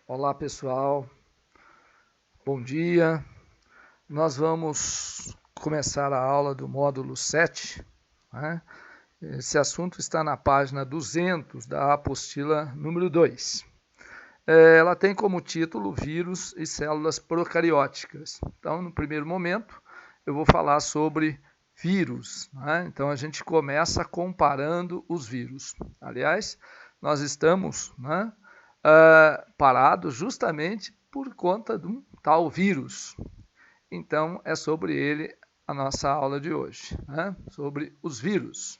Olá pessoal, bom dia. Nós vamos começar a aula do módulo 7. Né? Esse assunto está na página 200 da apostila número 2. Ela tem como título Vírus e Células Procarióticas. Então, no primeiro momento, eu vou falar sobre vírus. Né? Então, a gente começa comparando os vírus. Aliás, nós estamos parados justamente por conta de um tal vírus. Então, é sobre ele a nossa aula de hoje, né? Sobre os vírus.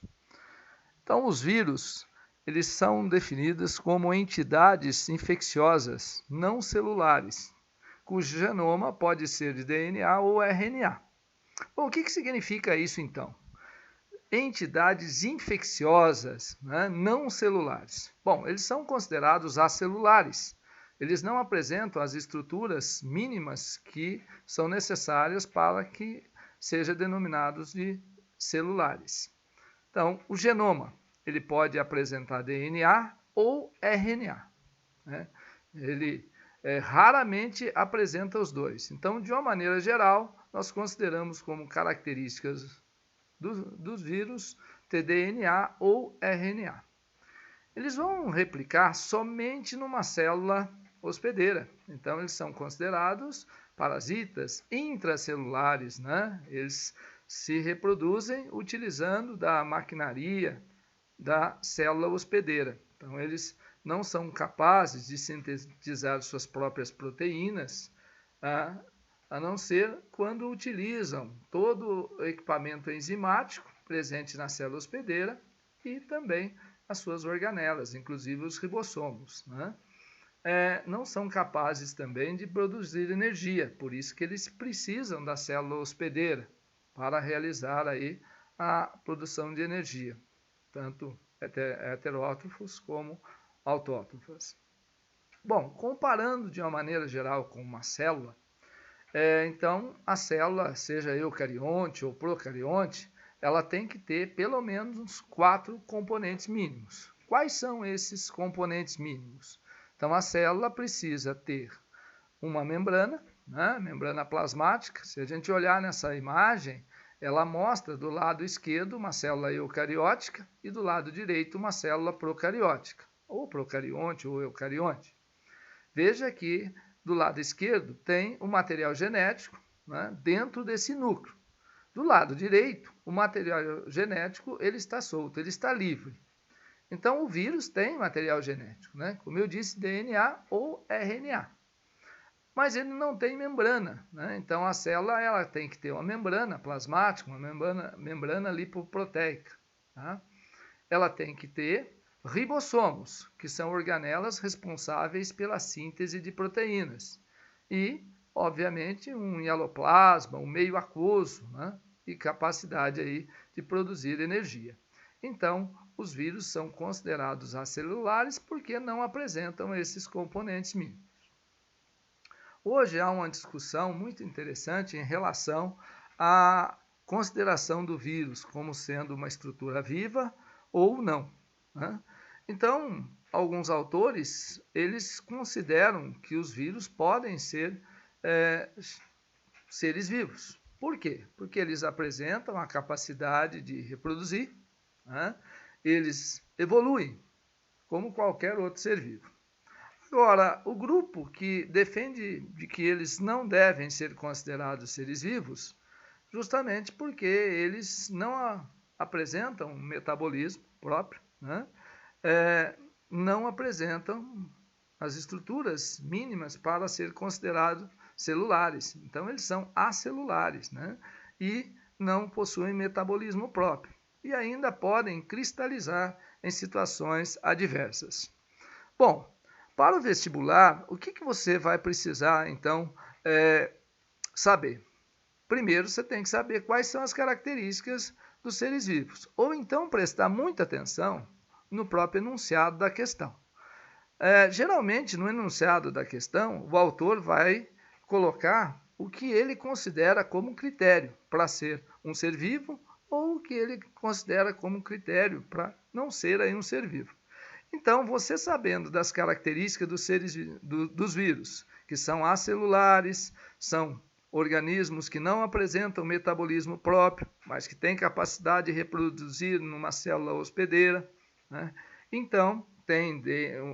Então, os vírus, eles são definidos como entidades infecciosas não celulares, cujo genoma pode ser de DNA ou RNA. Bom, o que significa isso, então? Entidades infecciosas, né, não celulares. Bom, eles são considerados acelulares. Eles não apresentam as estruturas mínimas que são necessárias para que sejam denominados de celulares. Então, o genoma, ele pode apresentar DNA ou RNA. Né? Ele raramente apresenta os dois. Então, de uma maneira geral, nós consideramos como características dos vírus ter DNA ou RNA. Eles vão replicar somente numa célula hospedeira. Então, eles são considerados parasitas intracelulares, né? Eles se reproduzem utilizando da maquinaria da célula hospedeira. Então, eles não são capazes de sintetizar suas próprias proteínas, a não ser quando utilizam todo o equipamento enzimático presente na célula hospedeira e também as suas organelas, inclusive os ribossomos. Né? Não são capazes também de produzir energia, por isso que eles precisam da célula hospedeira para realizar aí a produção de energia, tanto heterótrofos como autótrofos. Bom, comparando de uma maneira geral com uma célula, então a célula, seja eucarionte ou procarionte, ela tem que ter pelo menos 4 componentes mínimos. Quais são esses componentes mínimos? Então a célula precisa ter uma membrana, né? Membrana plasmática. Se a gente olhar nessa imagem, ela mostra do lado esquerdo uma célula eucariótica e do lado direito uma célula procariótica, ou procarionte ou eucarionte. Veja que do lado esquerdo tem o material genético, né, dentro desse núcleo. Do lado direito, o material genético ele está solto, ele está livre. Então, o vírus tem material genético, né? Como eu disse, DNA ou RNA. Mas ele não tem membrana, né? Então, a célula ela tem que ter uma membrana plasmática, uma membrana lipoproteica. Tá? Ela tem que ter ribossomos, que são organelas responsáveis pela síntese de proteínas. E, obviamente, um hialoplasma, um meio aquoso, né? E capacidade aí de produzir energia. Então, os vírus são considerados acelulares porque não apresentam esses componentes mínimos. Hoje há uma discussão muito interessante em relação à consideração do vírus como sendo uma estrutura viva ou não. Né? Então, alguns autores, eles consideram que os vírus podem ser seres vivos. Por quê? Porque eles apresentam a capacidade de reproduzir, né? Eles evoluem, como qualquer outro ser vivo. Agora, o grupo que defende de que eles não devem ser considerados seres vivos, justamente porque eles não apresentam um metabolismo próprio, né? Não apresentam as estruturas mínimas para ser considerados celulares. Então, eles são acelulares, né? E não possuem metabolismo próprio. E ainda podem cristalizar em situações adversas. Bom, para o vestibular, o que você vai precisar, então, saber? Primeiro, você tem que saber quais são as características dos seres vivos. Ou então prestar muita atenção no próprio enunciado da questão. Geralmente, no enunciado da questão, o autor vai colocar o que ele considera como critério para ser um ser vivo ou o que ele considera como critério para não ser aí um ser vivo. Então, você sabendo das características dos dos vírus, que são acelulares, são organismos que não apresentam metabolismo próprio, mas que têm capacidade de reproduzir numa célula hospedeira, né? Então, tem,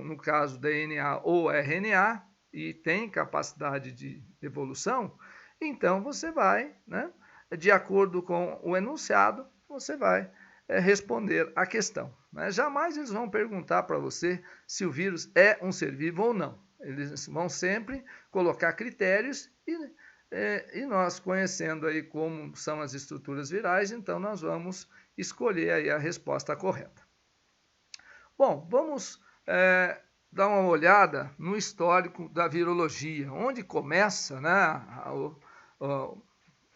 no caso, DNA ou RNA, e tem capacidade de evolução, então você vai, né, de acordo com o enunciado, você vai responder a questão. Né? Jamais eles vão perguntar para você se o vírus é um ser vivo ou não. Eles vão sempre colocar critérios e nós, conhecendo aí como são as estruturas virais, então nós vamos escolher aí a resposta correta. Bom, vamos dar uma olhada no histórico da virologia, onde começa, né,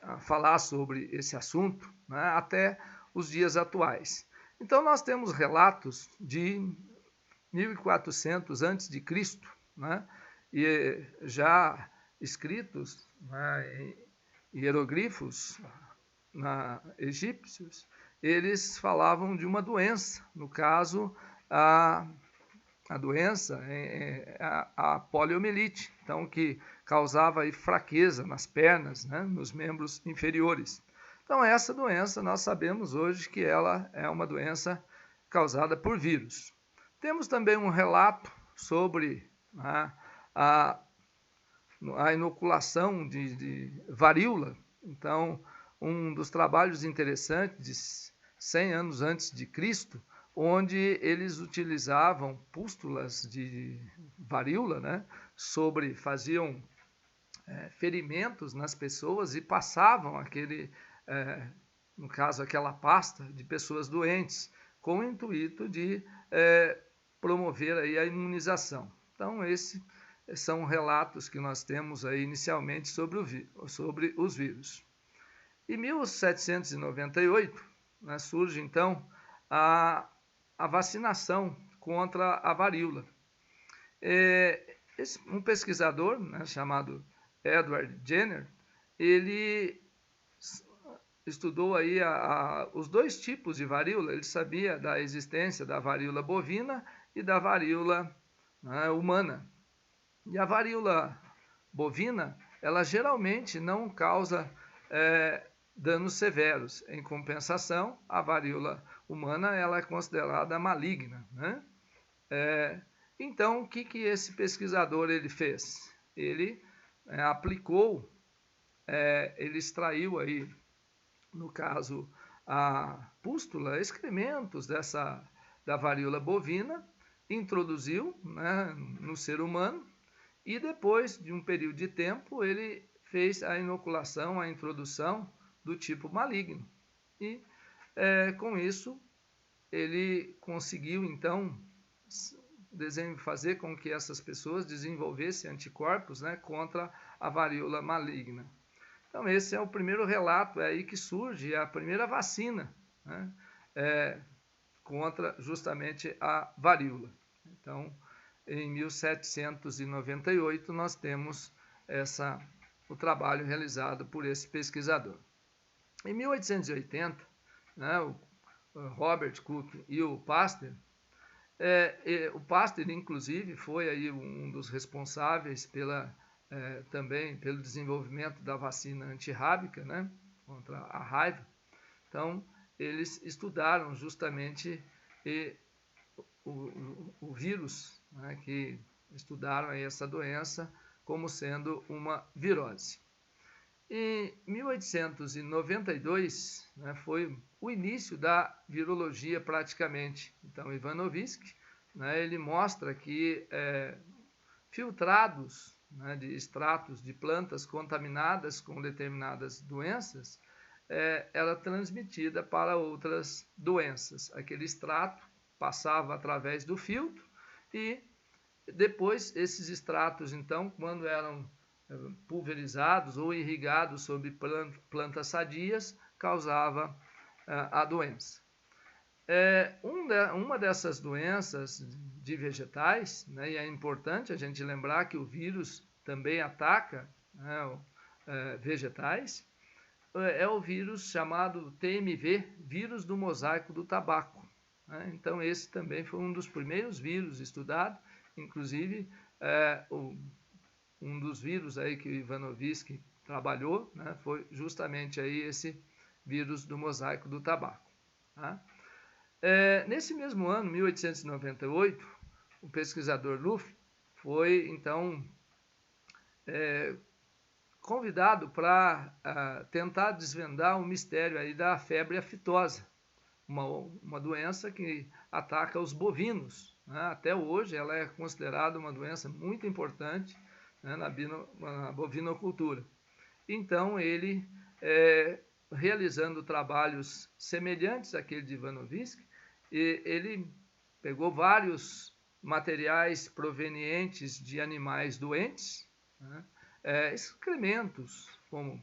a falar sobre esse assunto, né, até os dias atuais. Então, nós temos relatos de 1400 a.C., né, e já escritos, né, em hieroglifos egípcios, eles falavam de uma doença, no caso, a doença é a poliomielite, então, que causava aí fraqueza nas pernas, né, nos membros inferiores. Então, essa doença, nós sabemos hoje que ela é uma doença causada por vírus. Temos também um relato sobre a inoculação de varíola. Então, um dos trabalhos interessantes de 100 anos antes de Cristo, onde eles utilizavam pústulas de varíola, né, faziam ferimentos nas pessoas e passavam no caso, aquela pasta de pessoas doentes, com o intuito de promover aí a imunização. Então, esses são relatos que nós temos aí inicialmente sobre os vírus. Em 1798, né, surge então a vacinação contra a varíola. Um pesquisador, né, chamado Edward Jenner, ele estudou aí os dois tipos de varíola. Ele sabia da existência da varíola bovina e da varíola, né, humana. E a varíola bovina, ela geralmente não causa danos severos. Em compensação, a varíola humana, ela é considerada maligna, né? Então, o que esse pesquisador ele fez? Ele aplicou, ele extraiu aí, no caso, a pústula, excrementos da varíola bovina, introduziu, né, no ser humano, e depois de um período de tempo, ele fez a inoculação, a introdução do tipo maligno. E, com isso, ele conseguiu, então, fazer com que essas pessoas desenvolvessem anticorpos, né, contra a varíola maligna. Então, esse é o primeiro relato, é aí que surge a primeira vacina, né, contra justamente a varíola. Então, em 1798, nós temos o trabalho realizado por esse pesquisador. Em 1880, né, o Robert Koch e o Pasteur, o Pasteur, inclusive, foi aí um dos responsáveis também pelo desenvolvimento da vacina antirrábica, né, contra a raiva. Então, eles estudaram justamente o vírus, né, que estudaram aí essa doença como sendo uma virose. Em 1892, né, foi o início da virologia praticamente. Então, Ivanovic, né, ele mostra que filtrados, né, de extratos de plantas contaminadas com determinadas doenças, era transmitida para outras doenças. Aquele extrato passava através do filtro e depois esses extratos, então, quando eram pulverizados ou irrigados sobre plantas sadias, causava a doença. Uma dessas doenças de vegetais, né, e é importante a gente lembrar que o vírus também ataca, né, vegetais, é o vírus chamado TMV, vírus do mosaico do tabaco. né? Então esse também foi um dos primeiros vírus estudados, inclusive um dos vírus aí que o Ivanovsky trabalhou, né, foi justamente aí esse vírus do mosaico do tabaco. Tá? Nesse mesmo ano, 1898, o pesquisador Loeffler foi, então, convidado para tentar desvendar o mistério aí da febre aftosa, uma doença que ataca os bovinos, né? Até hoje ela é considerada uma doença muito importante, né, na bovinocultura. Então ele, realizando trabalhos semelhantes àquele de Ivanovsky, ele pegou vários materiais provenientes de animais doentes, né, excrementos como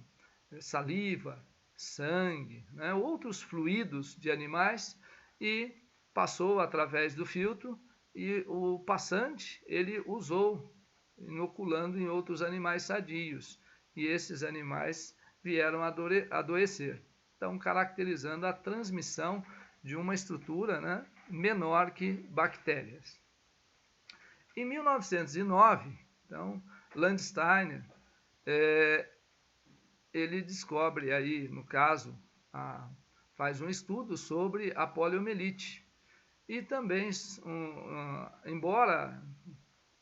saliva, sangue, né, outros fluidos de animais, e passou através do filtro, e o passante ele usou, inoculando em outros animais sadios, e esses animais vieram a adoecer. Então, caracterizando a transmissão de uma estrutura, né, menor que bactérias. Em 1909, então, Landsteiner, ele descobre aí, no caso, faz um estudo sobre a poliomielite. E também, embora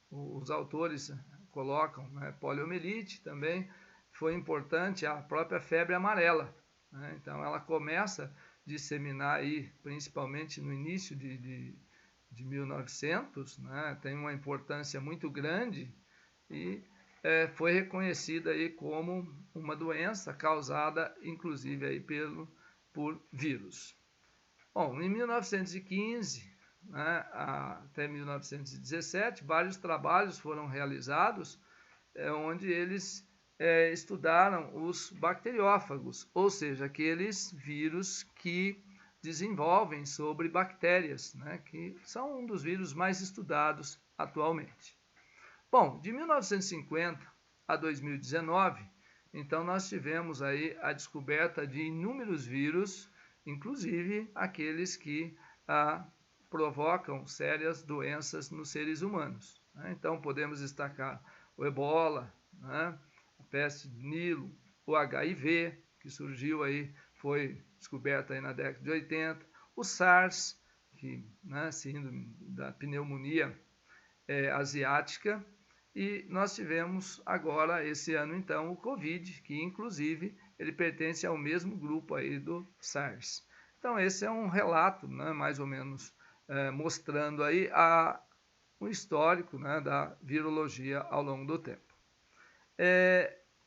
os autores colocam, né, poliomielite, também foi importante a própria febre amarela, né? Então ela começa a disseminar aí, principalmente no início de 1900, né? Tem uma importância muito grande e foi reconhecida aí como uma doença causada, inclusive, aí por vírus. Bom, em 1915, né, até 1917, vários trabalhos foram realizados onde eles estudaram os bacteriófagos, ou seja, aqueles vírus que desenvolvem sobre bactérias, né, que são um dos vírus mais estudados atualmente. Bom, de 1950 a 2019, então nós tivemos aí a descoberta de inúmeros vírus, inclusive aqueles que provocam sérias doenças nos seres humanos, né? Então podemos destacar o ebola, né, a peste de Nilo, o HIV, que surgiu aí, foi descoberto aí na década de 80, o SARS, que, né, síndrome da pneumonia asiática, e nós tivemos agora, esse ano então, o Covid, que inclusive ele pertence ao mesmo grupo aí do SARS. Então esse é um relato, né, mais ou menos, mostrando aí o histórico, né, da virologia ao longo do tempo.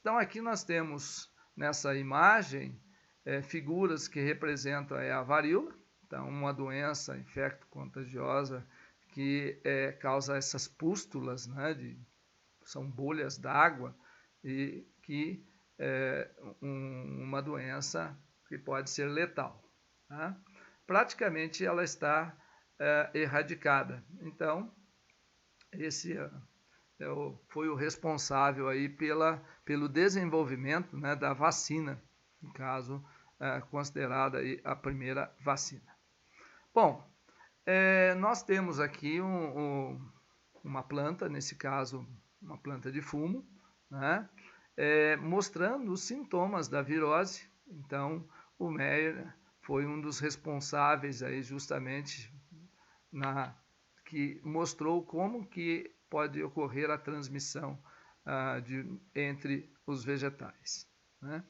Então aqui nós temos nessa imagem figuras que representam a varíola, então uma doença infecto-contagiosa que causa essas pústulas, né, são bolhas d'água, e que uma doença que pode ser letal. Tá? Praticamente ela está erradicada. Então, esse foi o responsável aí pelo desenvolvimento, né, da vacina, no caso, considerada aí a primeira vacina. Bom, nós temos aqui uma planta, nesse caso, uma planta de fumo, né, mostrando os sintomas da virose. Então, o Meyer foi um dos responsáveis aí justamente que mostrou como que pode ocorrer a transmissão entre os vegetais, né?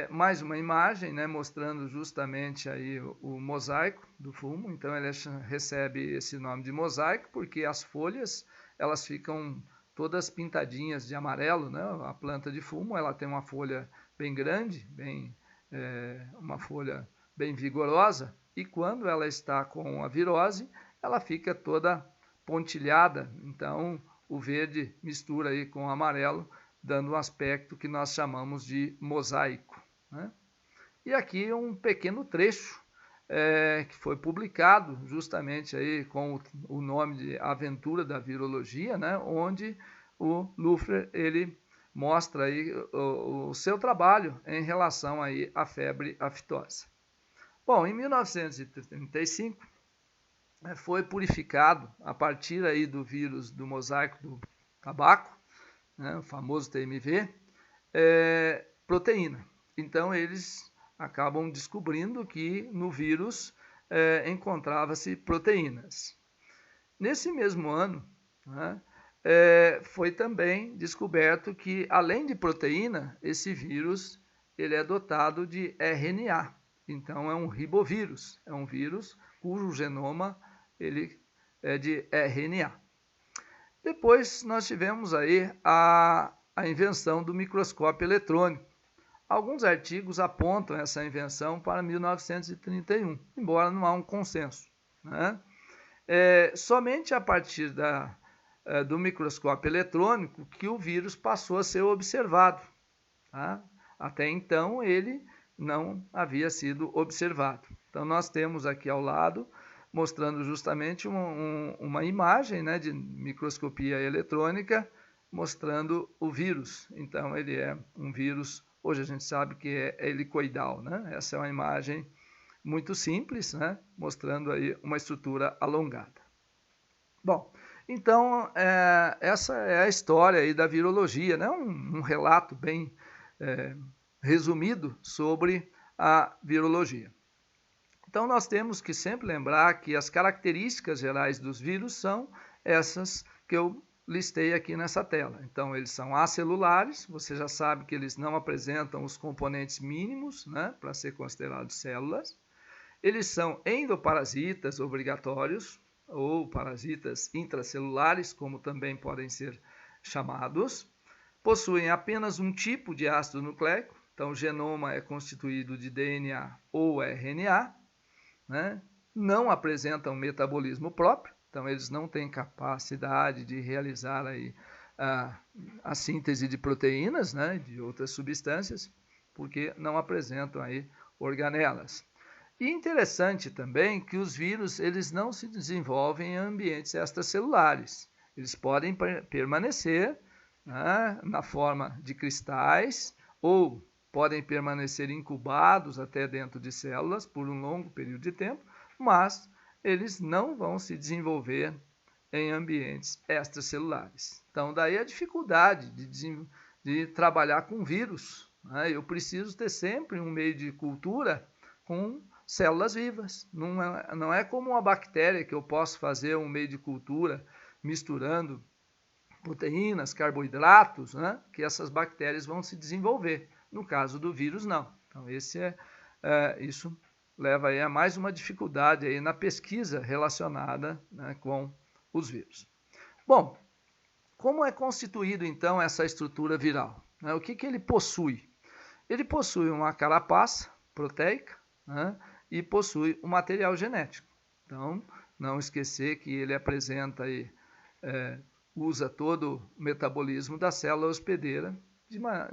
Mais uma imagem, né, mostrando justamente aí o mosaico do fumo. Então ele recebe esse nome de mosaico porque as folhas elas ficam todas pintadinhas de amarelo, né? A planta de fumo ela tem uma folha bem grande, uma folha bem vigorosa, e quando ela está com a virose ela fica toda pontilhada. Então o verde mistura aí com o amarelo, dando um aspecto que nós chamamos de mosaico, né? E aqui um pequeno trecho que foi publicado justamente aí com o nome de Aventura da Virologia, né? Onde o Loeffler ele mostra aí o seu trabalho em relação aí à febre aftosa. Bom, em 1935, foi purificado, a partir aí do vírus do mosaico do tabaco, né, o famoso TMV, proteína. Então, eles acabam descobrindo que no vírus encontrava-se proteínas. Nesse mesmo ano, né, foi também descoberto que, além de proteína, esse vírus ele é dotado de RNA. Então, é um ribovírus, é um vírus cujo genoma ele é de RNA. Depois, nós tivemos aí a invenção do microscópio eletrônico. Alguns artigos apontam essa invenção para 1931, embora não há um consenso, né? Somente a partir do microscópio eletrônico que o vírus passou a ser observado. Tá? Até então, ele não havia sido observado. Então, nós temos aqui ao lado, mostrando justamente uma imagem, né, de microscopia eletrônica, mostrando o vírus. Então, ele é um vírus, hoje a gente sabe que é helicoidal, né? Essa é uma imagem muito simples, né, mostrando aí uma estrutura alongada. Bom, então, essa é a história aí da virologia, né? Um relato bem resumido sobre a virologia. Então, nós temos que sempre lembrar que as características gerais dos vírus são essas que eu listei aqui nessa tela. Então, eles são acelulares, você já sabe que eles não apresentam os componentes mínimos, né, para ser considerados células. Eles são endoparasitas obrigatórios, ou parasitas intracelulares, como também podem ser chamados. Possuem apenas um tipo de ácido nucleico, então o genoma é constituído de DNA ou RNA. Né? Não apresentam metabolismo próprio, então eles não têm capacidade de realizar aí a síntese de proteínas, né, de outras substâncias, porque não apresentam aí organelas. E interessante também que os vírus eles não se desenvolvem em ambientes extracelulares. Eles podem permanecer, né, na forma de cristais ou podem permanecer incubados até dentro de células por um longo período de tempo, mas eles não vão se desenvolver em ambientes extracelulares. Então, daí a dificuldade de trabalhar com vírus, né? Eu preciso ter sempre um meio de cultura com células vivas. Não é como uma bactéria que eu posso fazer um meio de cultura misturando proteínas, carboidratos, né? Que essas bactérias vão se desenvolver. No caso do vírus, não. Então, isso leva aí a mais uma dificuldade aí na pesquisa relacionada, né, com os vírus. Bom, como é constituído, então, essa estrutura viral? Né? O que ele possui? Ele possui uma carapaça proteica, né, e possui um material genético. Então, não esquecer que ele apresenta aí, usa todo o metabolismo da célula hospedeira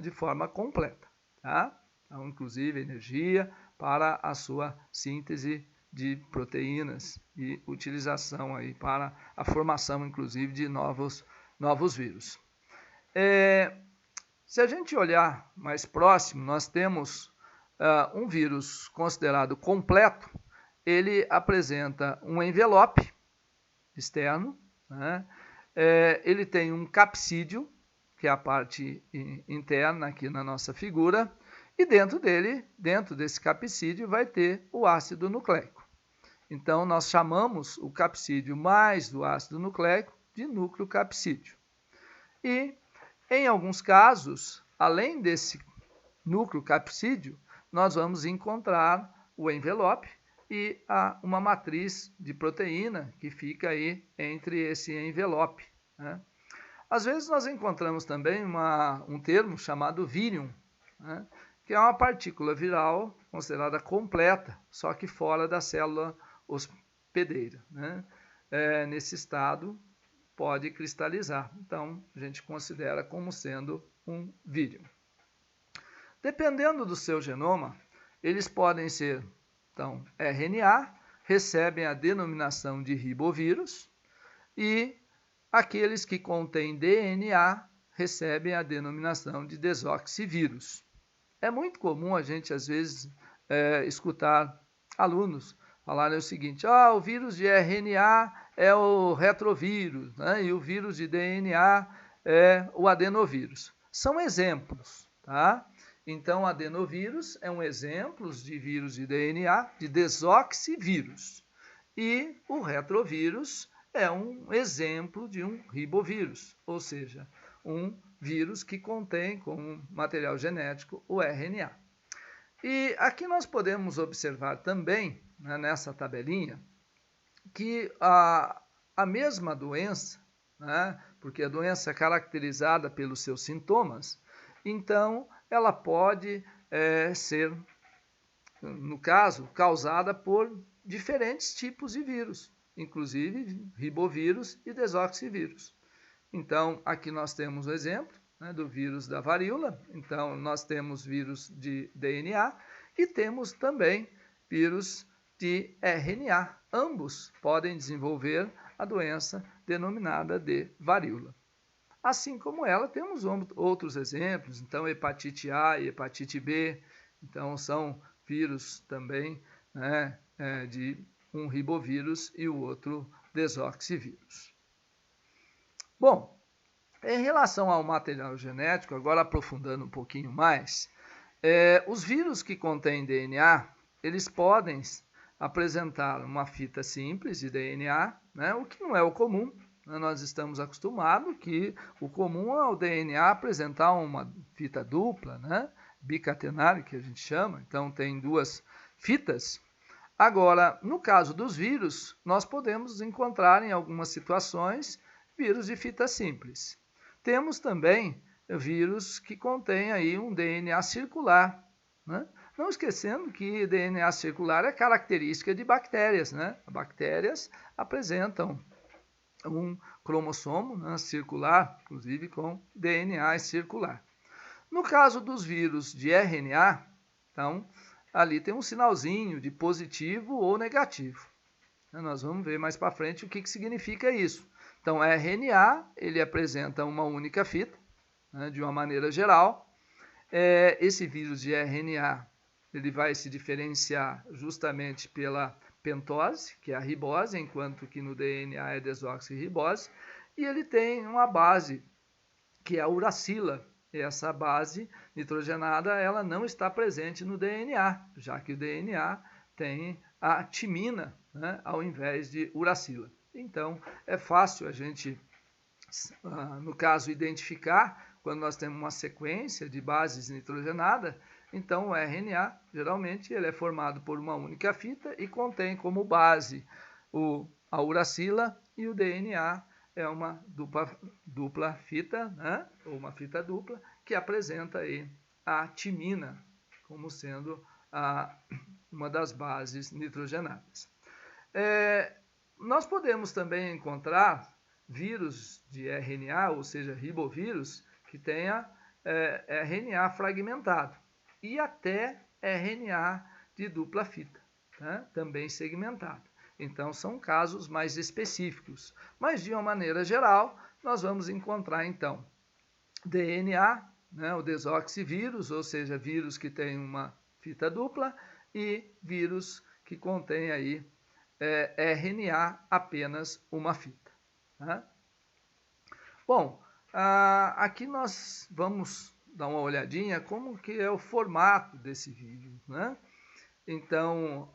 de forma completa. Tá? Então, inclusive, energia para a sua síntese de proteínas e utilização aí para a formação, inclusive, de novos vírus. Se a gente olhar mais próximo, nós temos um vírus considerado completo. Ele apresenta um envelope externo, né? Ele tem um capsídio, que é a parte interna aqui na nossa figura, e dentro desse capsídio, vai ter o ácido nucleico. Então, nós chamamos o capsídio mais o ácido nucleico de núcleo capsídio. E, em alguns casos, além desse núcleo capsídio, nós vamos encontrar o envelope e uma matriz de proteína que fica aí entre esse envelope, né? Às vezes nós encontramos também um termo chamado vírion, né, que é uma partícula viral considerada completa, só que fora da célula hospedeira, né? Nesse estado pode cristalizar, então a gente considera como sendo um vírion. Dependendo do seu genoma, eles podem ser, então, RNA, recebem a denominação de ribovírus, e aqueles que contêm DNA recebem a denominação de desoxivírus. É muito comum a gente, às vezes, escutar alunos falarem o seguinte: o vírus de RNA é o retrovírus, né? E o vírus de DNA é o adenovírus. São exemplos, tá? Então, adenovírus é um exemplo de vírus de DNA, de desoxivírus. E o retrovírus é um exemplo de um ribovírus, ou seja, um vírus que contém como material genético o RNA. E aqui nós podemos observar também, né, nessa tabelinha, que a mesma doença, né, porque a doença é caracterizada pelos seus sintomas, então ela pode ser, no caso, causada por diferentes tipos de vírus, inclusive ribovírus e desoxivírus. Então, aqui nós temos o exemplo, né, do vírus da varíola. Então, nós temos vírus de DNA e temos também vírus de RNA. Ambos podem desenvolver a doença denominada de varíola. Assim como ela, temos outros exemplos, então hepatite A e hepatite B, então são vírus também, né, de um ribovírus e o outro desoxivírus. Bom, em relação ao material genético, agora aprofundando um pouquinho mais, os vírus que contêm DNA, eles podem apresentar uma fita simples de DNA, né, o que não é o comum. Nós estamos acostumados que o comum é o DNA apresentar uma fita dupla, né, bicatenária, que a gente chama, então tem duas fitas. Agora, no caso dos vírus, nós podemos encontrar em algumas situações vírus de fita simples. Temos também vírus que contêm aí um DNA circular, né? Não esquecendo que DNA circular é característica de bactérias, né? Bactérias apresentam um cromossomo, né, circular, inclusive com DNA circular. No caso dos vírus de RNA, então, ali tem um sinalzinho de positivo ou negativo. Nós vamos ver mais para frente o que significa isso. Então, RNA, ele apresenta uma única fita, né, de uma maneira geral. Esse vírus de RNA, ele vai se diferenciar justamente pela pentose, que é a ribose, enquanto que no DNA é desoxirribose, e ele tem uma base, que é a uracila. E essa base nitrogenada, ela não está presente no DNA, já que o DNA tem a timina, né, ao invés de uracila. Então, é fácil a gente, no caso, identificar quando nós temos uma sequência de bases nitrogenadas. Então, o RNA, geralmente, ele é formado por uma única fita e contém como base a uracila, e o DNA é uma dupla fita, né? Ou uma fita dupla, que apresenta aí a timina como sendo uma das bases nitrogenadas. Nós podemos também encontrar vírus de RNA, ou seja, ribovírus, que tenha RNA fragmentado e até RNA de dupla fita, né? Também segmentado. Então, são casos mais específicos. Mas, de uma maneira geral, nós vamos encontrar, então, DNA, né, o desoxivírus, ou seja, vírus que tem uma fita dupla, e vírus que contém aí RNA apenas uma fita. Tá? Bom, aqui nós vamos dar uma olhadinha como que é o formato desse vírus, né? Então,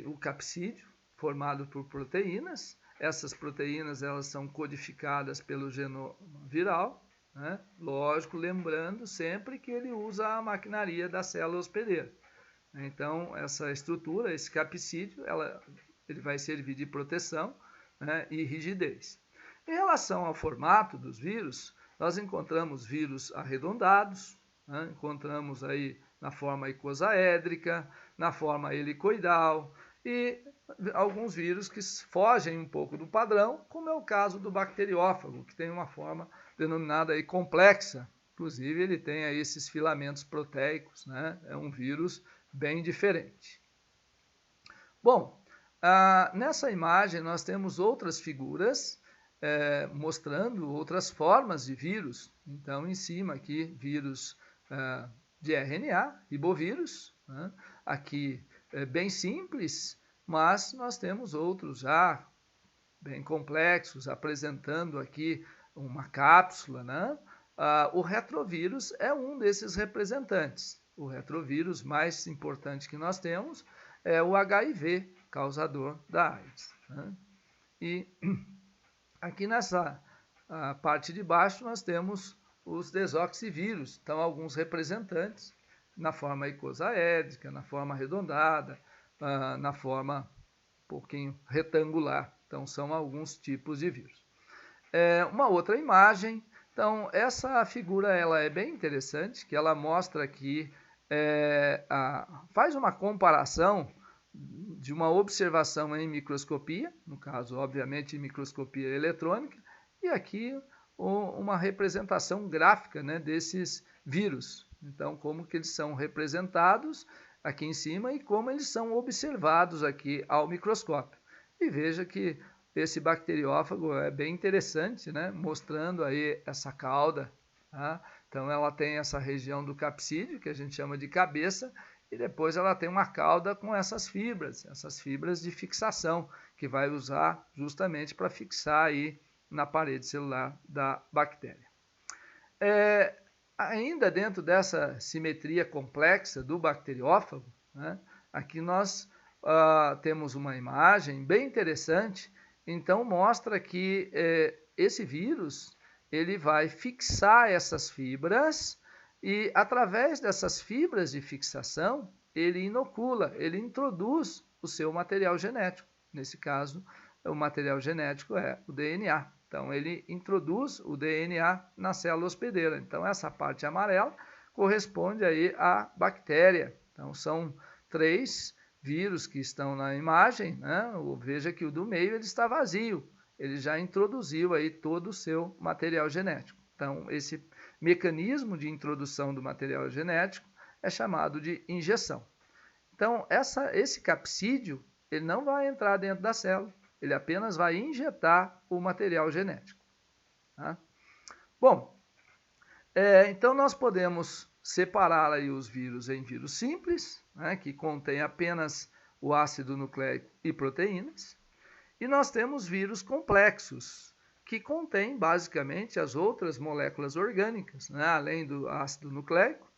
o capsídeo, formado por proteínas. Essas proteínas, elas são codificadas pelo genoma viral, né? Lógico, lembrando sempre que ele usa a maquinaria da célula hospedeira. Então, essa estrutura, esse capsídeo, ele vai servir de proteção, né, e rigidez. Em relação ao formato dos vírus, nós encontramos vírus arredondados, né? Encontramos aí na forma icosaédrica, na forma helicoidal, e alguns vírus que fogem um pouco do padrão, como é o caso do bacteriófago, que tem uma forma denominada aí complexa. Inclusive, ele tem aí esses filamentos proteicos, né? É um vírus bem diferente. Bom, nessa imagem nós temos outras figuras mostrando outras formas de vírus. Então, em cima aqui, vírus de RNA, ribovírus, né? Aqui bem simples, mas nós temos outros já bem complexos, apresentando aqui uma cápsula, né? O retrovírus é um desses representantes. O retrovírus mais importante que nós temos é o HIV, causador da AIDS, né? E aqui nessa parte de baixo nós temos os desoxivírus, então alguns representantes na forma icosaédrica, na forma arredondada, na forma um pouquinho retangular. Então são alguns tipos de vírus. Uma outra imagem, então essa figura ela é bem interessante, que ela mostra aqui, faz uma comparação de uma observação em microscopia, no caso, obviamente, microscopia eletrônica, e aqui uma representação gráfica, né, desses vírus. Então, como que eles são representados aqui em cima e como eles são observados aqui ao microscópio. E veja que esse bacteriófago é bem interessante, né, mostrando aí essa cauda, tá? Então, ela tem essa região do capsídeo, que a gente chama de cabeça, e depois ela tem uma cauda com essas fibras de fixação, que vai usar justamente para fixar aí na parede celular da bactéria. Ainda dentro dessa simetria complexa do bacteriófago, né, aqui nós temos uma imagem bem interessante, então mostra que esse vírus ele vai fixar essas fibras e através dessas fibras de fixação ele inocula, ele introduz o seu material genético. Nesse caso, o material genético é o DNA. Então, ele introduz o DNA na célula hospedeira. Então, essa parte amarela corresponde aí à bactéria. Então, são 3 vírus que estão na imagem, né? Veja que o do meio ele está vazio. Ele já introduziu aí todo o seu material genético. Então, esse mecanismo de introdução do material genético é chamado de injeção. Então, esse capsídeo ele não vai entrar dentro da célula. Ele apenas vai injetar o material genético. Tá? Bom, então nós podemos separar aí os vírus em vírus simples, né, que contém apenas o ácido nucleico e proteínas, e nós temos vírus complexos, que contêm basicamente as outras moléculas orgânicas, né, além do ácido nucleico,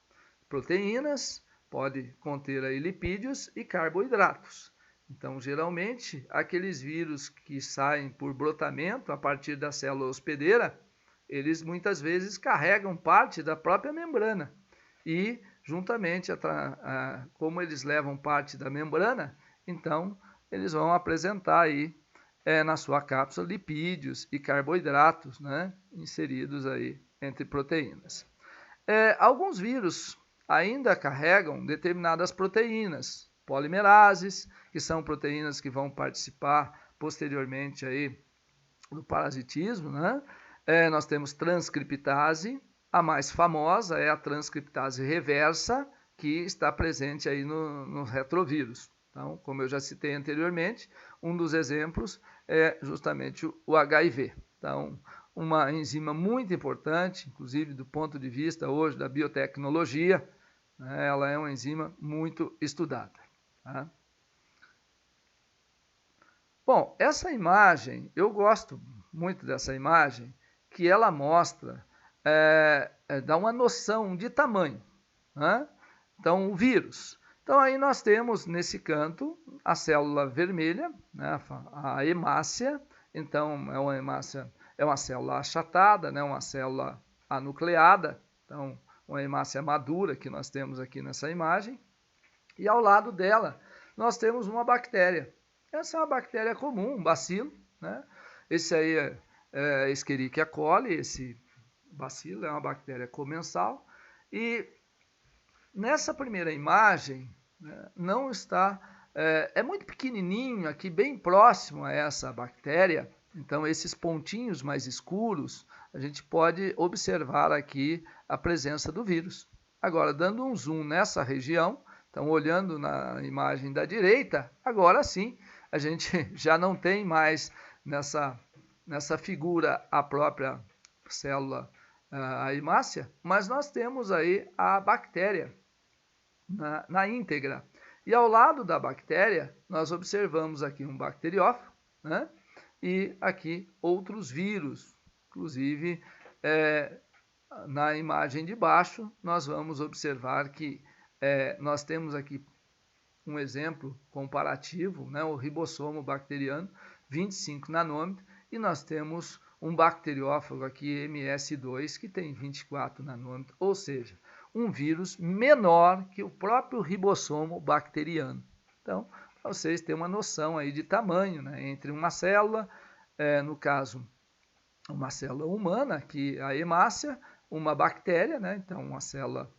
proteínas, pode conter aí lipídios e carboidratos. Então, geralmente, aqueles vírus que saem por brotamento a partir da célula hospedeira, eles muitas vezes carregam parte da própria membrana. E, juntamente, como eles levam parte da membrana, então, eles vão apresentar aí, na sua cápsula, lipídios e carboidratos, né, inseridos aí entre proteínas. Alguns vírus ainda carregam determinadas proteínas, polimerases, que são proteínas que vão participar posteriormente aí do parasitismo, né? Nós temos transcriptase, a mais famosa é a transcriptase reversa, que está presente aí no retrovírus. Então, como eu já citei anteriormente, um dos exemplos é justamente o HIV. Então, uma enzima muito importante, inclusive do ponto de vista hoje da biotecnologia, né? Ela é uma enzima muito estudada. Tá? Bom, essa imagem, eu gosto muito dessa imagem, que ela mostra, dá uma noção de tamanho, né? Então, o vírus. Então, aí nós temos nesse canto a célula vermelha, né? A hemácia. Então, é uma célula achatada, né? Uma célula anucleada. Então, uma hemácia madura que nós temos aqui nessa imagem. E ao lado dela, nós temos uma bactéria. Essa é uma bactéria comum, um bacilo, né? Esse aí é Escherichia coli, esse bacilo é uma bactéria comensal. E nessa primeira imagem, né, não está... é muito pequenininho aqui, bem próximo a essa bactéria. Então, esses pontinhos mais escuros, a gente pode observar aqui a presença do vírus. Agora, dando um zoom nessa região, então, olhando na imagem da direita, agora sim, a gente já não tem mais nessa figura a própria célula, a hemácia, mas nós temos aí a bactéria na íntegra. E ao lado da bactéria, nós observamos aqui um bacteriófago, né? E aqui outros vírus. Inclusive, na imagem de baixo, nós vamos observar que nós temos aqui um exemplo comparativo, né? O ribossomo bacteriano, 25 nanômetros, e nós temos um bacteriófago aqui, MS2, que tem 24 nanômetros, ou seja, um vírus menor que o próprio ribossomo bacteriano. Então, para vocês terem uma noção aí de tamanho, né? Entre uma célula, no caso, uma célula humana, que é a hemácia, uma bactéria, né? Então uma célula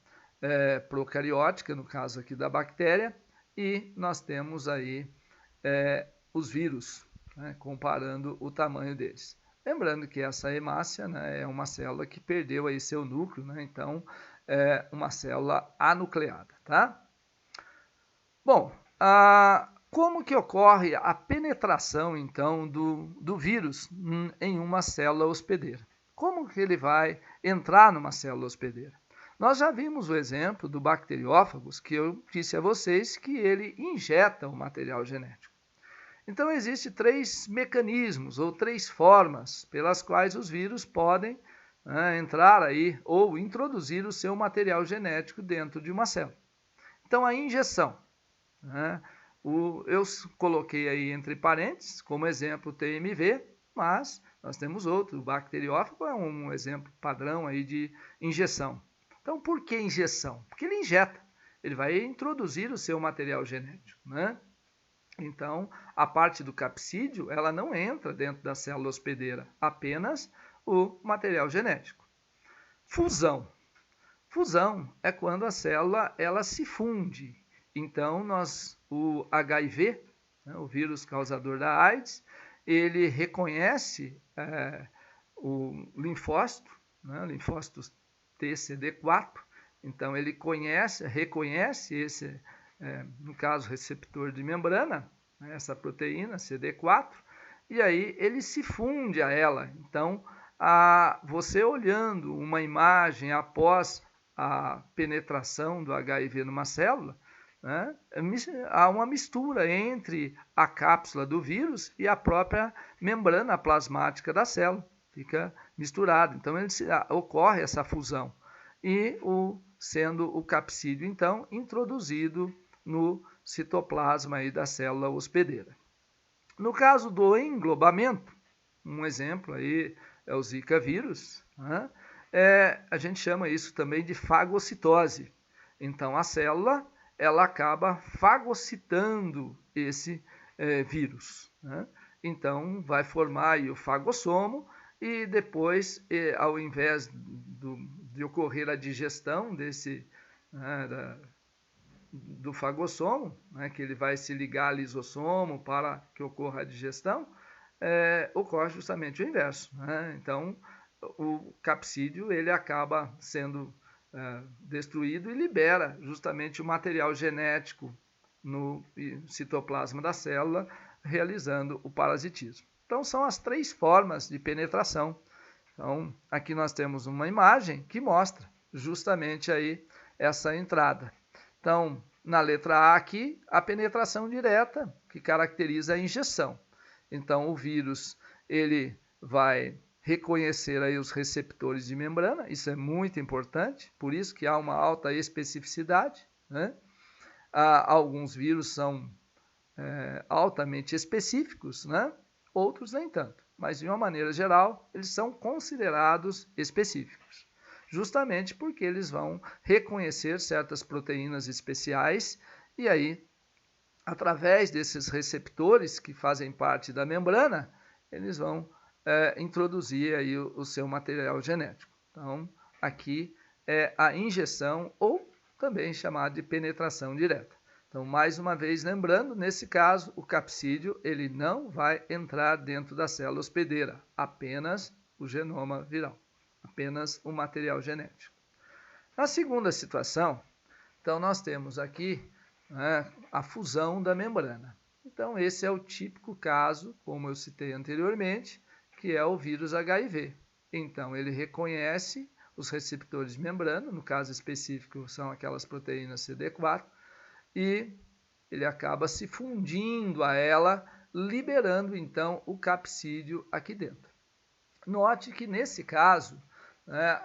procariótica, no caso aqui da bactéria, e nós temos aí os vírus, né? Comparando o tamanho deles. Lembrando que essa hemácia, né, é uma célula que perdeu aí seu núcleo, né? Então é uma célula anucleada, tá? Bom, como que ocorre a penetração, então, do vírus em uma célula hospedeira? Como que ele vai entrar numa célula hospedeira? Nós já vimos o exemplo do bacteriófagos, que eu disse a vocês que ele injeta o material genético. Então, existem 3 mecanismos ou 3 formas pelas quais os vírus podem entrar aí ou introduzir o seu material genético dentro de uma célula. Então, a injeção. Eu coloquei aí entre parênteses, como exemplo, o TMV, mas nós temos outro. O bacteriófago é um exemplo padrão aí de injeção. Então, por que injeção? Porque ele injeta. Ele vai introduzir o seu material genético, né? Então, a parte do capsídeo, ela não entra dentro da célula hospedeira, apenas o material genético. Fusão. Fusão é quando a célula ela se funde. Então, o HIV, né, o vírus causador da AIDS, ele reconhece o linfócito, né, o linfócito TCD4. Então, ele reconhece esse, no caso, receptor de membrana, né, essa proteína CD4, e aí ele se funde a ela. Então, você olhando uma imagem após a penetração do HIV numa célula, né, há uma mistura entre a cápsula do vírus e a própria membrana plasmática da célula. Fica misturado. Então, ocorre essa fusão. E sendo o capsídeo, então, introduzido no citoplasma aí da célula hospedeira. No caso do englobamento, um exemplo aí é o Zika vírus, né? A gente chama isso também de fagocitose. Então, a célula ela acaba fagocitando esse vírus, né? Então, vai formar aí o fagossomo e depois, ao invés de ocorrer a digestão do fagossomo, né, que ele vai se ligar ao lisossomo para que ocorra a digestão, ocorre justamente o inverso, né? Então, o capsídeo ele acaba sendo destruído e libera justamente o material genético no citoplasma da célula, realizando o parasitismo. Então, são as 3 formas de penetração. Então, aqui nós temos uma imagem que mostra justamente aí essa entrada. Então, na letra A aqui, a penetração direta, que caracteriza a injeção. Então, o vírus ele vai reconhecer aí os receptores de membrana, isso é muito importante, por isso que há uma alta especificidade, né? Alguns vírus são altamente específicos, né? Outros nem tanto, mas de uma maneira geral, eles são considerados específicos, justamente porque eles vão reconhecer certas proteínas especiais e aí, através desses receptores que fazem parte da membrana, eles vão introduzir aí o seu material genético. Então, aqui é a injeção ou também chamada de penetração direta. Então, mais uma vez, lembrando, nesse caso, o capsídeo ele não vai entrar dentro da célula hospedeira, apenas o genoma viral, apenas o material genético. Na segunda situação, então, nós temos aqui a fusão da membrana. Então, esse é o típico caso, como eu citei anteriormente, que é o vírus HIV. Então, ele reconhece os receptores de membrana, no caso específico são aquelas proteínas CD4, e ele acaba se fundindo a ela, liberando então o capsídeo aqui dentro. Note que nesse caso, né,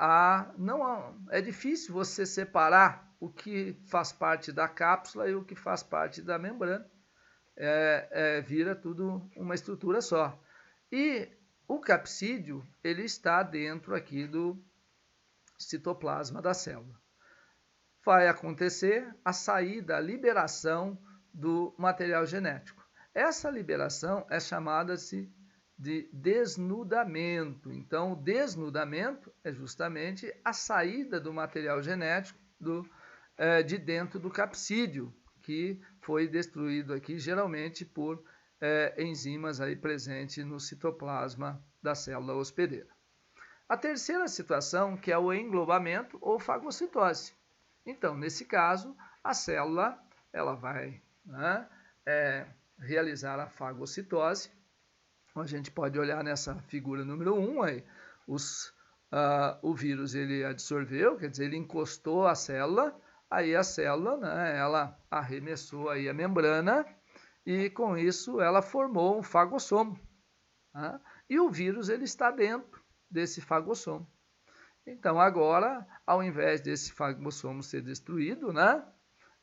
é difícil você separar o que faz parte da cápsula e o que faz parte da membrana. Vira tudo uma estrutura só. E o capsídeo, ele está dentro aqui do citoplasma da célula. Vai acontecer a saída, a liberação do material genético. Essa liberação é chamada-se de desnudamento. Então, o desnudamento é justamente a saída do material genético de dentro do capsídeo, que foi destruído aqui geralmente por enzimas aí presentes no citoplasma da célula hospedeira. A terceira situação, que é o englobamento ou fagocitose. Então, nesse caso, a célula ela vai realizar a fagocitose. A gente pode olhar nessa figura número 1, aí, o vírus ele absorveu, quer dizer, ele encostou a célula, aí a célula, né, ela arremessou aí a membrana e com isso ela formou um fagossomo. Tá? E o vírus ele está dentro desse fagossomo. Então agora, ao invés desse fagossomo ser destruído, né,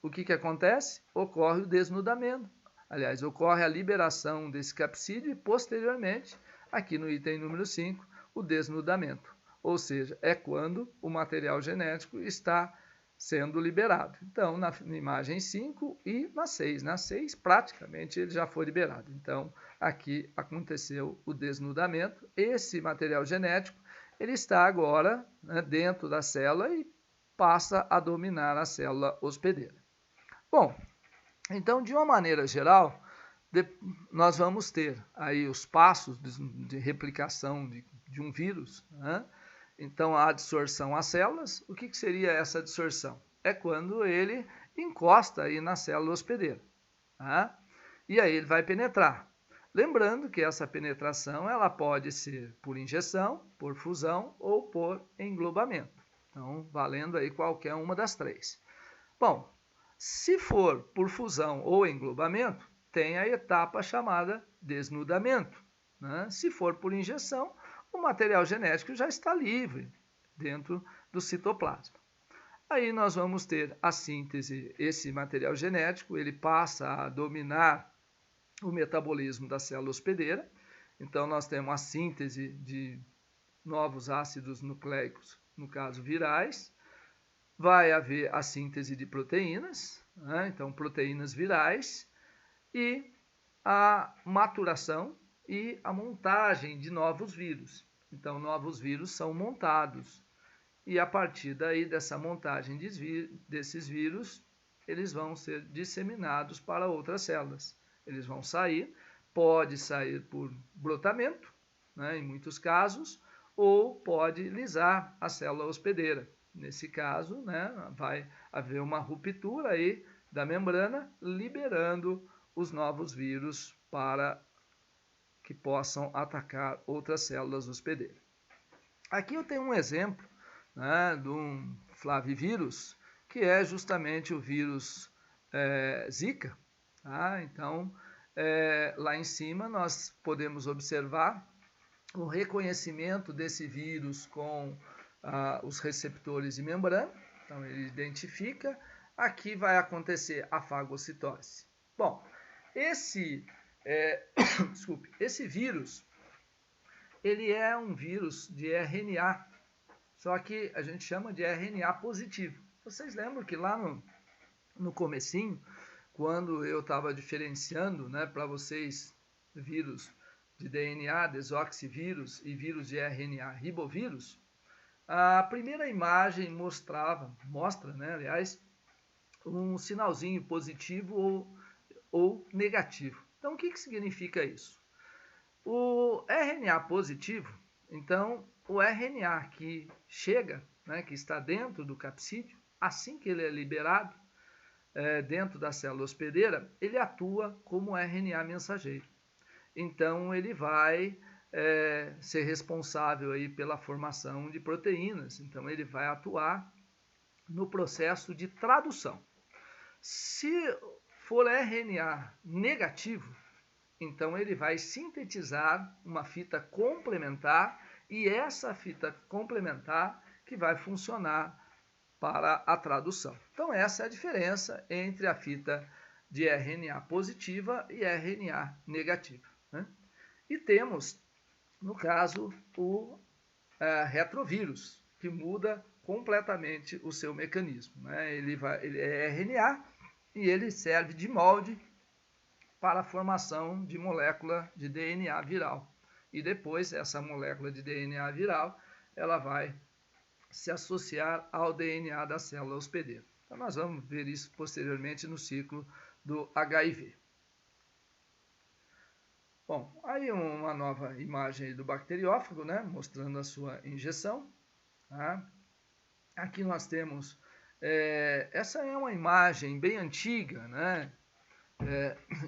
o que acontece? Ocorre o desnudamento. Aliás, ocorre a liberação desse capsídeo e posteriormente, aqui no item número 5, o desnudamento. Ou seja, é quando o material genético está sendo liberado. Então, na imagem 5 e na 6. Na 6, praticamente, ele já foi liberado. Então, aqui aconteceu o desnudamento. Esse material genético, ele está agora, né, dentro da célula e passa a dominar a célula hospedeira. Bom, então, de uma maneira geral, nós vamos ter aí os passos de replicação de um vírus, né? Então, a adsorção às células. O que seria essa adsorção? É quando ele encosta aí na célula hospedeira. Tá? E aí ele vai penetrar. Lembrando que essa penetração ela pode ser por injeção, por fusão ou por englobamento. Então, valendo aí qualquer uma das três. Bom, se for por fusão ou englobamento, tem a etapa chamada desnudamento. Né? Se for por injeção, o material genético já está livre dentro do citoplasma. Aí nós vamos ter a síntese, esse material genético, ele passa a dominar o metabolismo da célula hospedeira. Então nós temos a síntese de novos ácidos nucleicos, no caso virais. Vai haver a síntese de proteínas, né? Então proteínas virais, e a maturação e a montagem de novos vírus. Então, novos vírus são montados. E a partir daí, dessa montagem desses vírus, eles vão ser disseminados para outras células. Eles vão sair, pode sair por brotamento, né, em muitos casos, ou pode lisar a célula hospedeira. Nesse caso, né, vai haver uma ruptura aí da membrana, liberando os novos vírus para que possam atacar outras células hospedeiras. Aqui eu tenho um exemplo, né, de um flavivírus, que é justamente o vírus Zika. Tá? Então, lá em cima nós podemos observar o reconhecimento desse vírus com os receptores de membrana. Então, ele identifica. Aqui vai acontecer a fagocitose. Bom, esse vírus, ele é um vírus de RNA, só que a gente chama de RNA positivo. Vocês lembram que lá no comecinho, quando eu estava diferenciando, né, para vocês vírus de DNA, desoxivírus e vírus de RNA, ribovírus, a primeira imagem mostra, né, aliás, um sinalzinho positivo ou negativo. Então, o que significa isso? O RNA positivo, então, o RNA que chega, né, que está dentro do capsídeo, assim que ele é liberado dentro da célula hospedeira, ele atua como RNA mensageiro. Então, ele vai ser responsável aí pela formação de proteínas. Então, ele vai atuar no processo de tradução. Se for RNA negativo, então ele vai sintetizar uma fita complementar e essa fita complementar que vai funcionar para a tradução. Então essa é a diferença entre a fita de RNA positiva e RNA negativa, né? E temos, no caso, o retrovírus, que muda completamente o seu mecanismo, né? Ele é RNA e ele serve de molde para a formação de molécula de DNA viral. E depois, essa molécula de DNA viral, ela vai se associar ao DNA da célula hospedeira. Então, nós vamos ver isso posteriormente no ciclo do HIV. Bom, aí uma nova imagem do bacteriófago, né, mostrando a sua injeção. Tá? Aqui nós temos, essa é uma imagem bem antiga, né,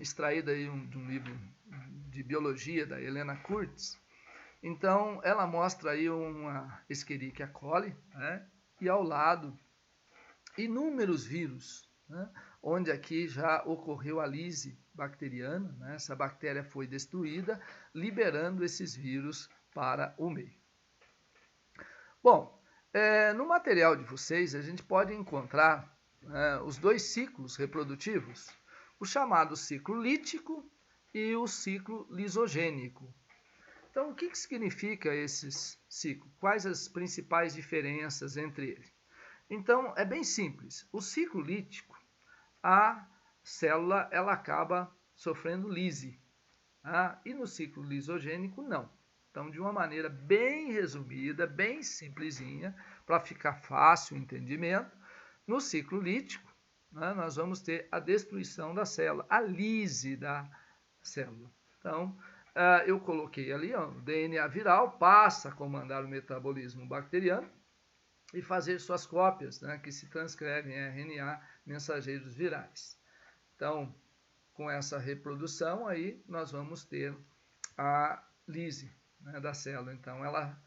extraída aí de um livro de biologia da Helena Kurtz. Então, ela mostra aí uma Escherichia coli, né, e ao lado inúmeros vírus, né, onde aqui já ocorreu a lise bacteriana, né, essa bactéria foi destruída, liberando esses vírus para o meio. Bom, no material de vocês a gente pode encontrar os dois ciclos reprodutivos, o chamado ciclo lítico e o ciclo lisogênico. Então, o que significa esses ciclos? Quais as principais diferenças entre eles? Então, é bem simples. O ciclo lítico, a célula ela acaba sofrendo lise, tá? E no ciclo lisogênico, não. Então, de uma maneira bem resumida, bem simplesinha, para ficar fácil o entendimento, no ciclo lítico, né, nós vamos ter a destruição da célula, a lise da célula. Então, eu coloquei ali, ó, o DNA viral passa a comandar o metabolismo bacteriano e fazer suas cópias, né, que se transcrevem em RNA mensageiros virais. Então, com essa reprodução aí, nós vamos ter a lise, né, da célula. Então, ela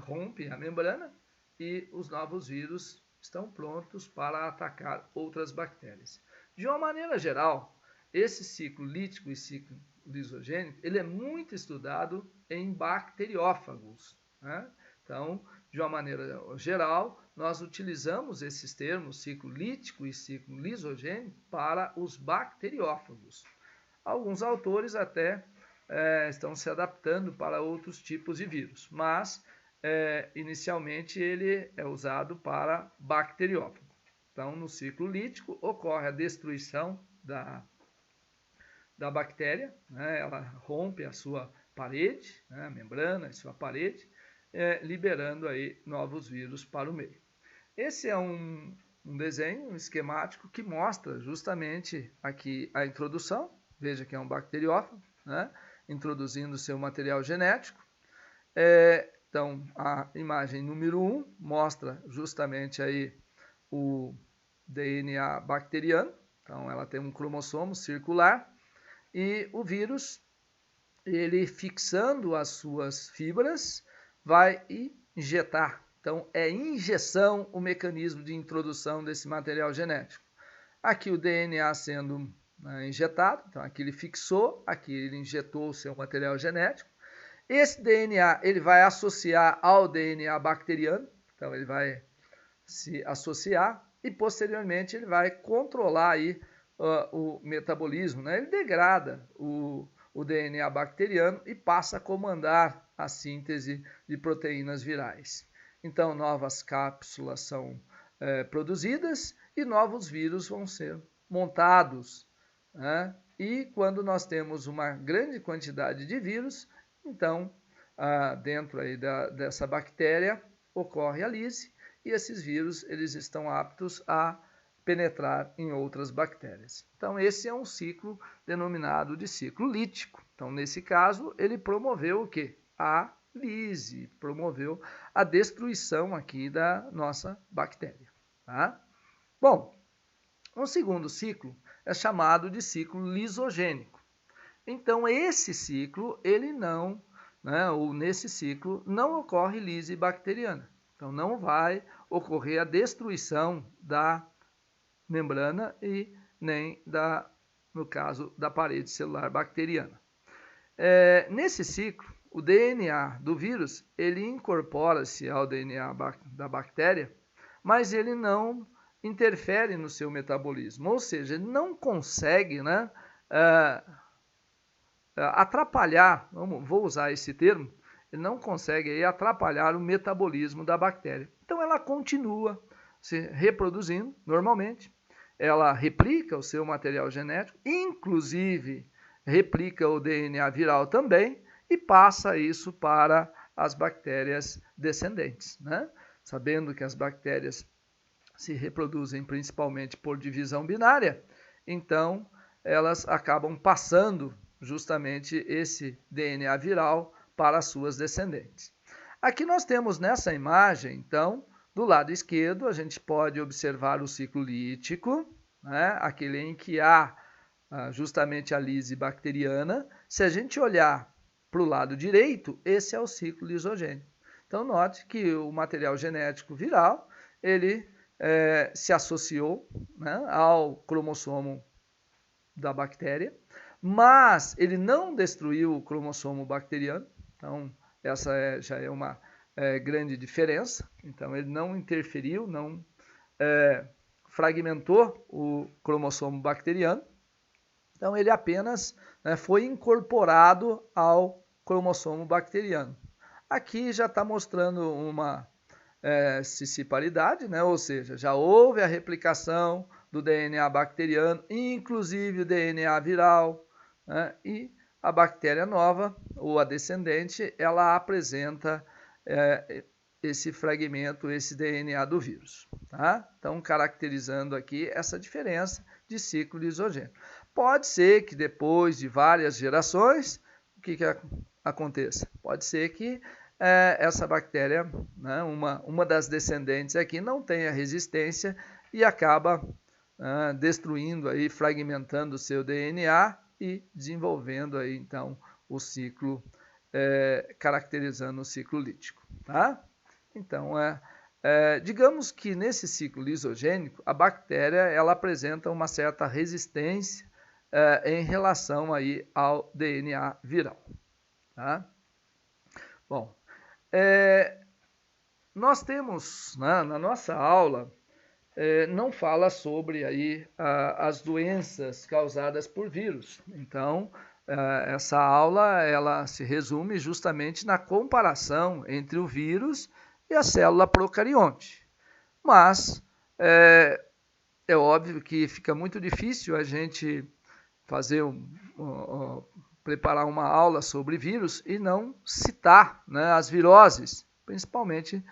rompe a membrana e os novos vírus estão prontos para atacar outras bactérias. De uma maneira geral, esse ciclo lítico e ciclo lisogênico, ele é muito estudado em bacteriófagos, né? Então, de uma maneira geral, nós utilizamos esses termos, ciclo lítico e ciclo lisogênico, para os bacteriófagos. Alguns autores até estão se adaptando para outros tipos de vírus, mas inicialmente ele é usado para bacteriófago. Então, no ciclo lítico, ocorre a destruição da bactéria, né? Ela rompe a sua parede, né? A membrana, a sua parede, liberando aí novos vírus para o meio. Esse é um desenho, um esquemático que mostra justamente aqui a introdução. Veja que é um bacteriófago, né? Introduzindo seu material genético. Então, a imagem número 1 mostra justamente aí o DNA bacteriano. Então, ela tem um cromossomo circular e o vírus, ele fixando as suas fibras, vai injetar. Então, é injeção o mecanismo de introdução desse material genético. Aqui o DNA sendo injetado, então aqui ele fixou, aqui ele injetou o seu material genético. Esse DNA ele vai associar ao DNA bacteriano, então ele vai se associar e posteriormente ele vai controlar aí o metabolismo, né? Ele degrada o DNA bacteriano e passa a comandar a síntese de proteínas virais. Então, novas cápsulas são produzidas e novos vírus vão ser montados, né? E quando nós temos uma grande quantidade de vírus, então, dentro aí dessa bactéria ocorre a lise e esses vírus eles estão aptos a penetrar em outras bactérias. Então, esse é um ciclo denominado de ciclo lítico. Então, nesse caso, ele promoveu o quê? A lise, promoveu a destruição aqui da nossa bactéria. Tá? Bom, um segundo ciclo é chamado de ciclo lisogênico. Então, esse ciclo, ele não, ou nesse ciclo, não ocorre lise bacteriana. Então, não vai ocorrer a destruição da membrana e nem da no caso da parede celular bacteriana. Nesse ciclo, o DNA do vírus, ele incorpora-se ao DNA da bactéria, mas ele não interfere no seu metabolismo, ou seja, ele não consegue, né, atrapalhar, vou usar esse termo, ele não consegue aí atrapalhar o metabolismo da bactéria. Então ela continua se reproduzindo normalmente, ela replica o seu material genético, inclusive replica o DNA viral também e passa isso para as bactérias descendentes, né? Sabendo que as bactérias se reproduzem principalmente por divisão binária, então elas acabam passando justamente esse DNA viral para as suas descendentes. Aqui nós temos nessa imagem, então, do lado esquerdo, a gente pode observar o ciclo lítico, né? Aquele em que há justamente a lise bacteriana. Se a gente olhar para o lado direito, esse é o ciclo lisogênico. Então, note que o material genético viral, ele se associou, né, ao cromossomo da bactéria, mas ele não destruiu o cromossomo bacteriano. Então, essa já é uma grande diferença. Então, ele não interferiu, não fragmentou o cromossomo bacteriano. Então, ele apenas foi incorporado ao cromossomo bacteriano. Aqui já está mostrando uma cisparidade, né? Ou seja, já houve a replicação do DNA bacteriano, inclusive o DNA viral, né? E a bactéria nova, ou a descendente, ela apresenta esse fragmento, esse DNA do vírus. Tá? Então, caracterizando aqui essa diferença de ciclo lisogênico. Pode ser que depois de várias gerações, o que aconteça? Pode ser que essa bactéria, né, uma das descendentes aqui, não tenha resistência e acaba destruindo, aí, fragmentando o seu DNA e desenvolvendo aí, então, o ciclo, caracterizando o ciclo lítico. Tá? Então, digamos que nesse ciclo lisogênico, a bactéria ela apresenta uma certa resistência em relação aí ao DNA viral. Tá? Bom, nós temos, né, na nossa aula, não fala sobre aí as doenças causadas por vírus. Então, essa aula ela se resume justamente na comparação entre o vírus e a célula procarionte. Mas é óbvio que fica muito difícil a gente fazer preparar uma aula sobre vírus e não citar, né, as viroses, principalmente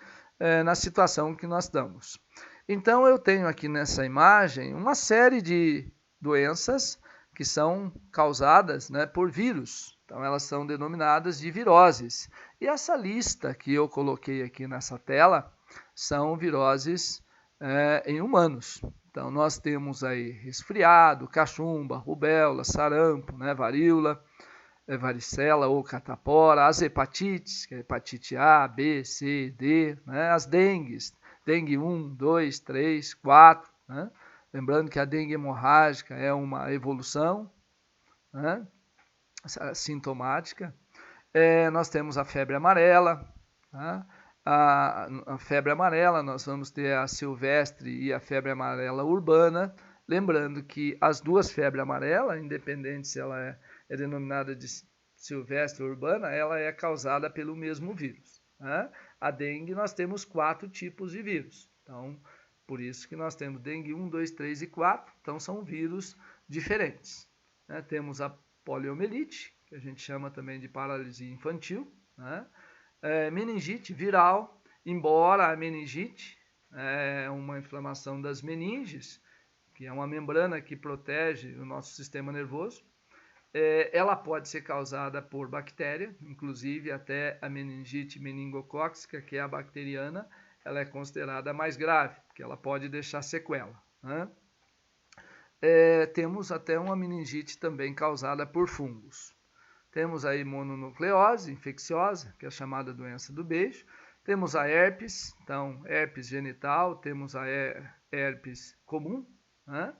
na situação que nós estamos. Então, eu tenho aqui nessa imagem uma série de doenças que são causadas, né, por vírus. Então, elas são denominadas de viroses. E essa lista que eu coloquei aqui nessa tela são viroses em humanos. Então, nós temos aí resfriado, cachumba, rubéola, sarampo, né, varíola, varicela ou catapora, as hepatites, que é hepatite A, B, C, D, né, as dengues, dengue 1, 2, 3, 4, né? Lembrando que a dengue hemorrágica é uma evolução, né, sintomática. Nós temos a febre amarela, né? A febre amarela, nós vamos ter a silvestre e a febre amarela urbana, lembrando que as duas febres amarelas, independente se ela é denominada de silvestre ou urbana, ela é causada pelo mesmo vírus. Né? A dengue, nós temos 4 tipos de vírus. Então, por isso que nós temos dengue 1, 2, 3 e 4. Então, são vírus diferentes. Né? Temos a poliomielite, que a gente chama também de paralisia infantil. Né? Meningite viral, embora a meningite é uma inflamação das meninges, que é uma membrana que protege o nosso sistema nervoso, ela pode ser causada por bactéria, inclusive até a meningite meningocócica, que é a bacteriana, ela é considerada mais grave, porque ela pode deixar sequela. Né? Temos até uma meningite também causada por fungos. Temos a mononucleose infecciosa, que é a chamada doença do beijo. Temos a herpes, então herpes genital, temos a herpes comum, né?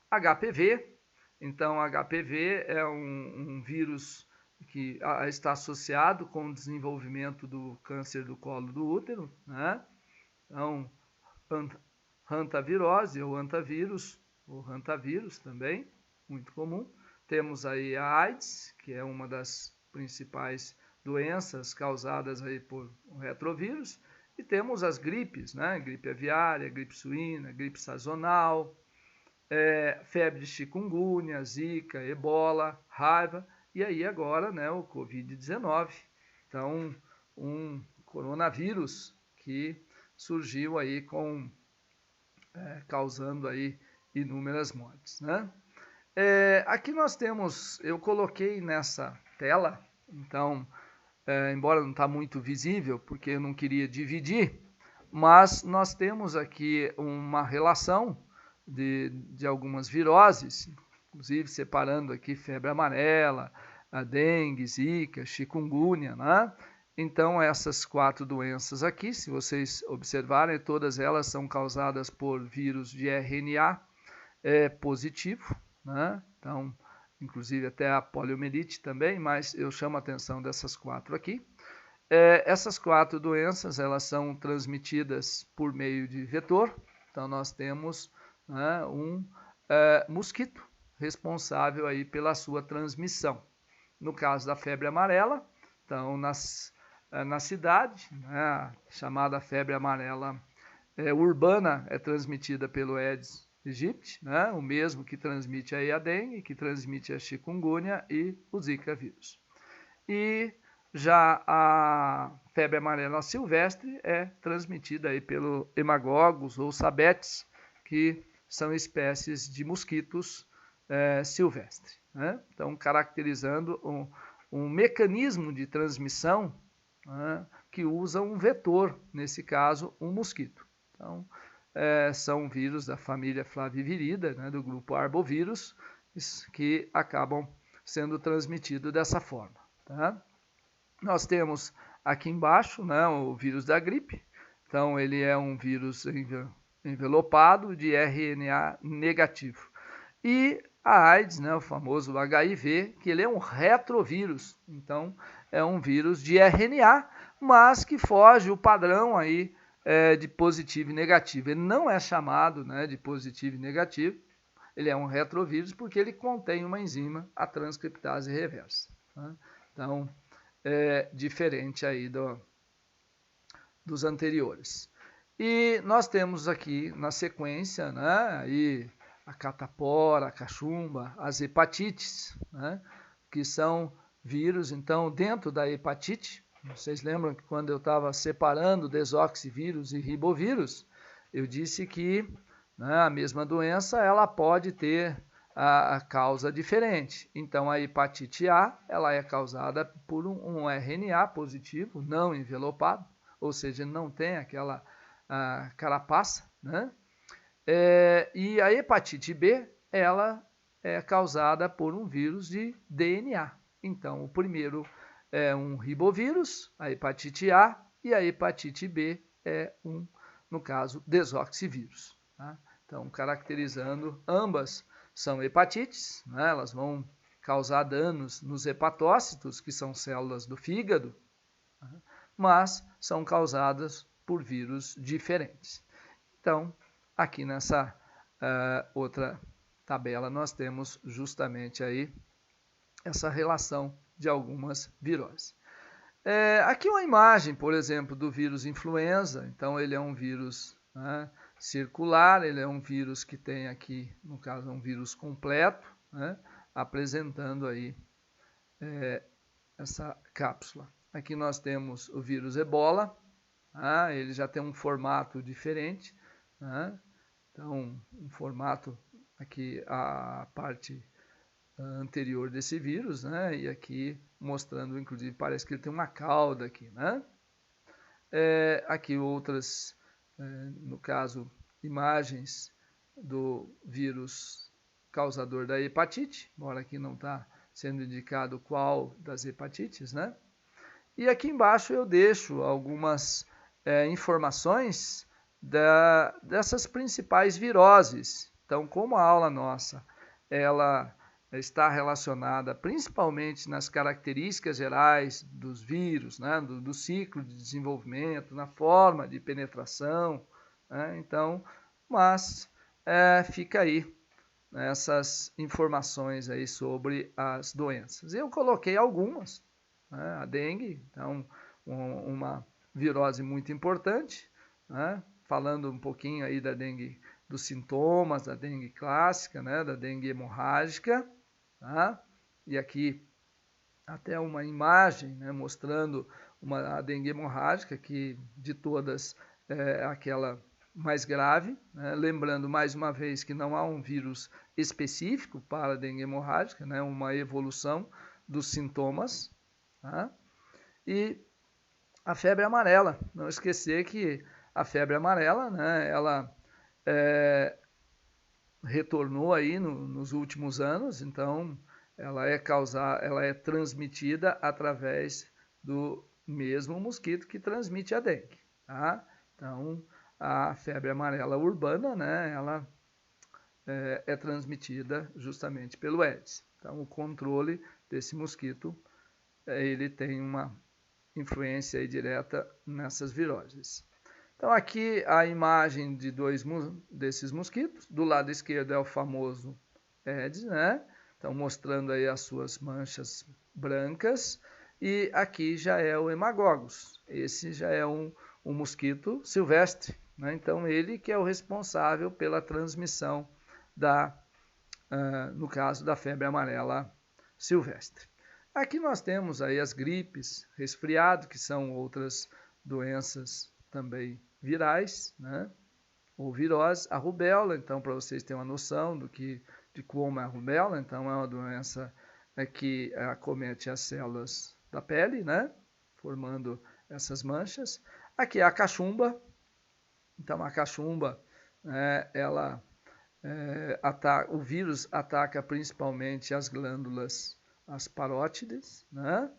HPV, Então, HPV é um vírus que está associado com o desenvolvimento do câncer do colo do útero, né? Então, hantavirose ou hantavírus também, muito comum. Temos aí a AIDS, que é uma das principais doenças causadas aí por um retrovírus, e temos as gripes, né? Gripe aviária, gripe suína, gripe sazonal, febre de chikungunya, zika, ebola, raiva, e aí agora, né, o Covid-19. Então, um coronavírus que surgiu aí causando aí inúmeras mortes, né? Aqui nós temos, eu coloquei nessa tela, então, embora não está muito visível, porque eu não queria dividir, mas nós temos aqui uma relação de algumas viroses, inclusive separando aqui febre amarela, a dengue, zika, chikungunya, né? Então, essas 4 doenças aqui, se vocês observarem, todas elas são causadas por vírus de RNA positivo, né? Então, inclusive até a poliomielite também, mas eu chamo a atenção dessas 4 aqui. Essas 4 doenças, elas são transmitidas por meio de vetor. Então, nós temos, né, um mosquito responsável aí pela sua transmissão. No caso da febre amarela, então, na cidade, né, a chamada febre amarela urbana é transmitida pelo Aedes aegypti, né, o mesmo que transmite a dengue, que transmite a chikungunya e o zika vírus. E já a febre amarela silvestre é transmitida aí pelo hemagogos ou sabetes, que são espécies de mosquitos silvestres, né? Então, caracterizando um mecanismo de transmissão, né, que usa um vetor, nesse caso, um mosquito. Então, são vírus da família Flavivirida, né, do grupo arbovírus, que acabam sendo transmitidos dessa forma, tá? Nós temos aqui embaixo, né, o vírus da gripe. Então, ele é um vírus envelopado de RNA negativo. E a AIDS, né, o famoso HIV, que ele é um retrovírus. Então, é um vírus de RNA, mas que foge o padrão aí de positivo e negativo. Ele não é chamado, né, de positivo e negativo. Ele é um retrovírus porque ele contém uma enzima, a transcriptase reversa, tá? Então, diferente aí dos anteriores. E nós temos aqui na sequência, né, aí a catapora, a cachumba, as hepatites, né, que são vírus. Então, dentro da hepatite, vocês lembram que quando eu estava separando desoxivírus e ribovírus, eu disse que, né, a mesma doença ela pode ter a causa diferente. Então, a hepatite A ela é causada por um RNA positivo, não envelopado, ou seja, não tem aquela carapaça, né? E a hepatite B ela é causada por um vírus de DNA. Então, o primeiro é um ribovírus, a hepatite A, e a hepatite B é no caso, desoxivírus, tá? Então, caracterizando, ambas são hepatites, né? Elas vão causar danos nos hepatócitos, que são células do fígado, tá? Mas são causadas por vírus diferentes. Então, aqui nessa outra tabela, nós temos justamente aí essa relação de algumas viroses. Aqui uma imagem, por exemplo, do vírus influenza. Então, ele é um vírus, né, circular, ele é um vírus que tem aqui, no caso, um vírus completo, né, apresentando aí essa cápsula. Aqui nós temos o vírus ebola, ele já tem um formato diferente, né? Então, um formato aqui, a parte anterior desse vírus, né? E aqui mostrando, inclusive, parece que ele tem uma cauda aqui, né? Aqui outras, no caso, imagens do vírus causador da hepatite, embora aqui não está sendo indicado qual das hepatites, né? E aqui embaixo eu deixo algumas informações dessas principais viroses. Então, como a aula nossa ela está relacionada principalmente nas características gerais dos vírus, né, do ciclo de desenvolvimento, na forma de penetração, né, então, mas fica aí essas informações aí sobre as doenças. Eu coloquei algumas, né, a dengue, então, uma virose muito importante, né, falando um pouquinho aí da dengue, dos sintomas da dengue clássica, né, da dengue hemorrágica, tá? E aqui até uma imagem, né, mostrando a dengue hemorrágica, que de todas é aquela mais grave, né? Lembrando mais uma vez que não há um vírus específico para a dengue hemorrágica, né? Uma evolução dos sintomas, tá? E a febre amarela, não esquecer que a febre amarela, né, ela retornou aí nos últimos anos, então ela é transmitida através do mesmo mosquito que transmite a dengue, tá? Então a febre amarela urbana, né, ela é transmitida justamente pelo Aedes. Então o controle desse mosquito, ele tem uma influência aí direta nessas viroses. Então aqui a imagem de dois desses mosquitos. Do lado esquerdo é o famoso Aedes, né? Então mostrando aí as suas manchas brancas. E aqui já é o Haemococcus. Esse já é um mosquito silvestre, né? Então ele que é o responsável pela transmissão no caso da febre amarela silvestre. Aqui nós temos aí as gripes, resfriado, que são outras doenças também virais, né? Ou virose, a rubéola, então para vocês terem uma noção de como é a rubéola, então é uma doença que acomete as células da pele, né? Formando essas manchas. Aqui é a cachumba, então a cachumba, o vírus ataca principalmente as glândulas, as parótides, né?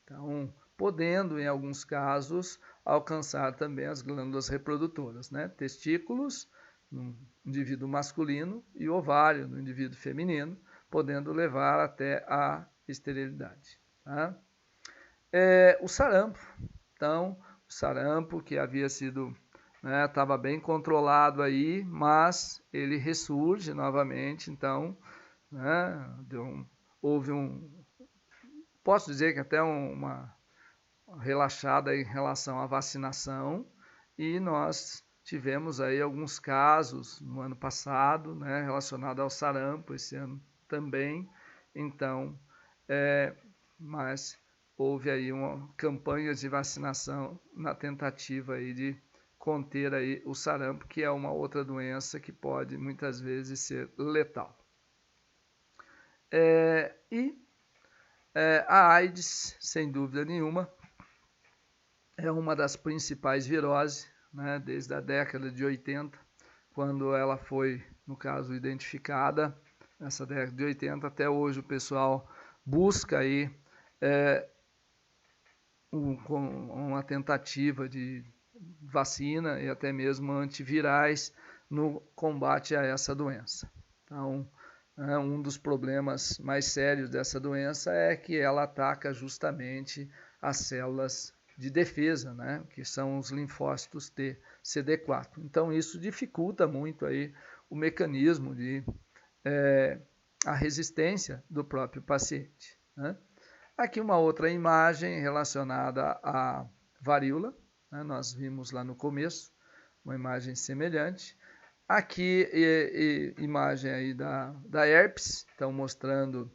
Então, podendo, em alguns casos, alcançar também as glândulas reprodutoras, né? Testículos no indivíduo masculino e ovário no indivíduo feminino, podendo levar até a esterilidade. Tá? O sarampo. Então, o sarampo que havia sido, estava bem controlado aí, mas ele ressurge novamente, então, né, houve posso dizer que até uma relaxada em relação à vacinação, e nós tivemos aí alguns casos no ano passado, né, relacionado ao sarampo, esse ano também, então, mas houve aí uma campanha de vacinação na tentativa aí de conter aí o sarampo, que é uma outra doença que pode muitas vezes ser letal. A AIDS, sem dúvida nenhuma, é uma das principais viroses, né, desde a década de 80, quando ela foi, no caso, identificada. Nessa década de 80 até hoje o pessoal busca aí uma tentativa de vacina e até mesmo antivirais no combate a essa doença. Então, um dos problemas mais sérios dessa doença é que ela ataca justamente as células de defesa, né, que são os linfócitos T, CD4. Então isso dificulta muito aí o mecanismo de a resistência do próprio paciente, né? Aqui uma outra imagem relacionada à varíola, né, nós vimos lá no começo uma imagem semelhante. Aqui imagem aí da herpes, então mostrando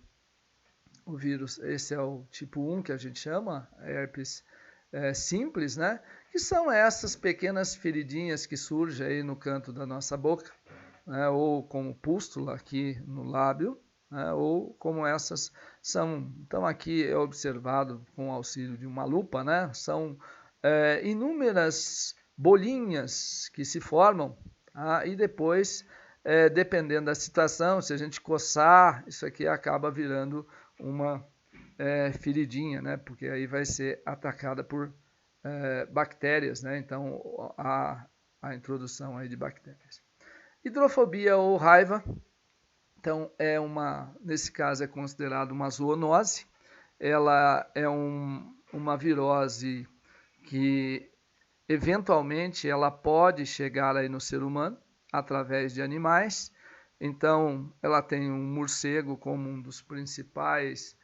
o vírus, esse é o tipo 1 que a gente chama, herpes simples, né? Que são essas pequenas feridinhas que surgem aí no canto da nossa boca, né? Ou como pústula aqui no lábio, né? Ou como essas são. Então aqui é observado com o auxílio de uma lupa, né? São inúmeras bolinhas que se formam, tá? E depois, dependendo da situação, se a gente coçar, isso aqui acaba virando uma feridinha, né? Porque aí vai ser atacada por bactérias, né? Então a introdução aí de bactérias. Hidrofobia ou raiva. Então, nesse caso é considerado uma zoonose. Ela é uma virose que eventualmente ela pode chegar aí no ser humano através de animais. Então, ela tem um morcego como um dos principais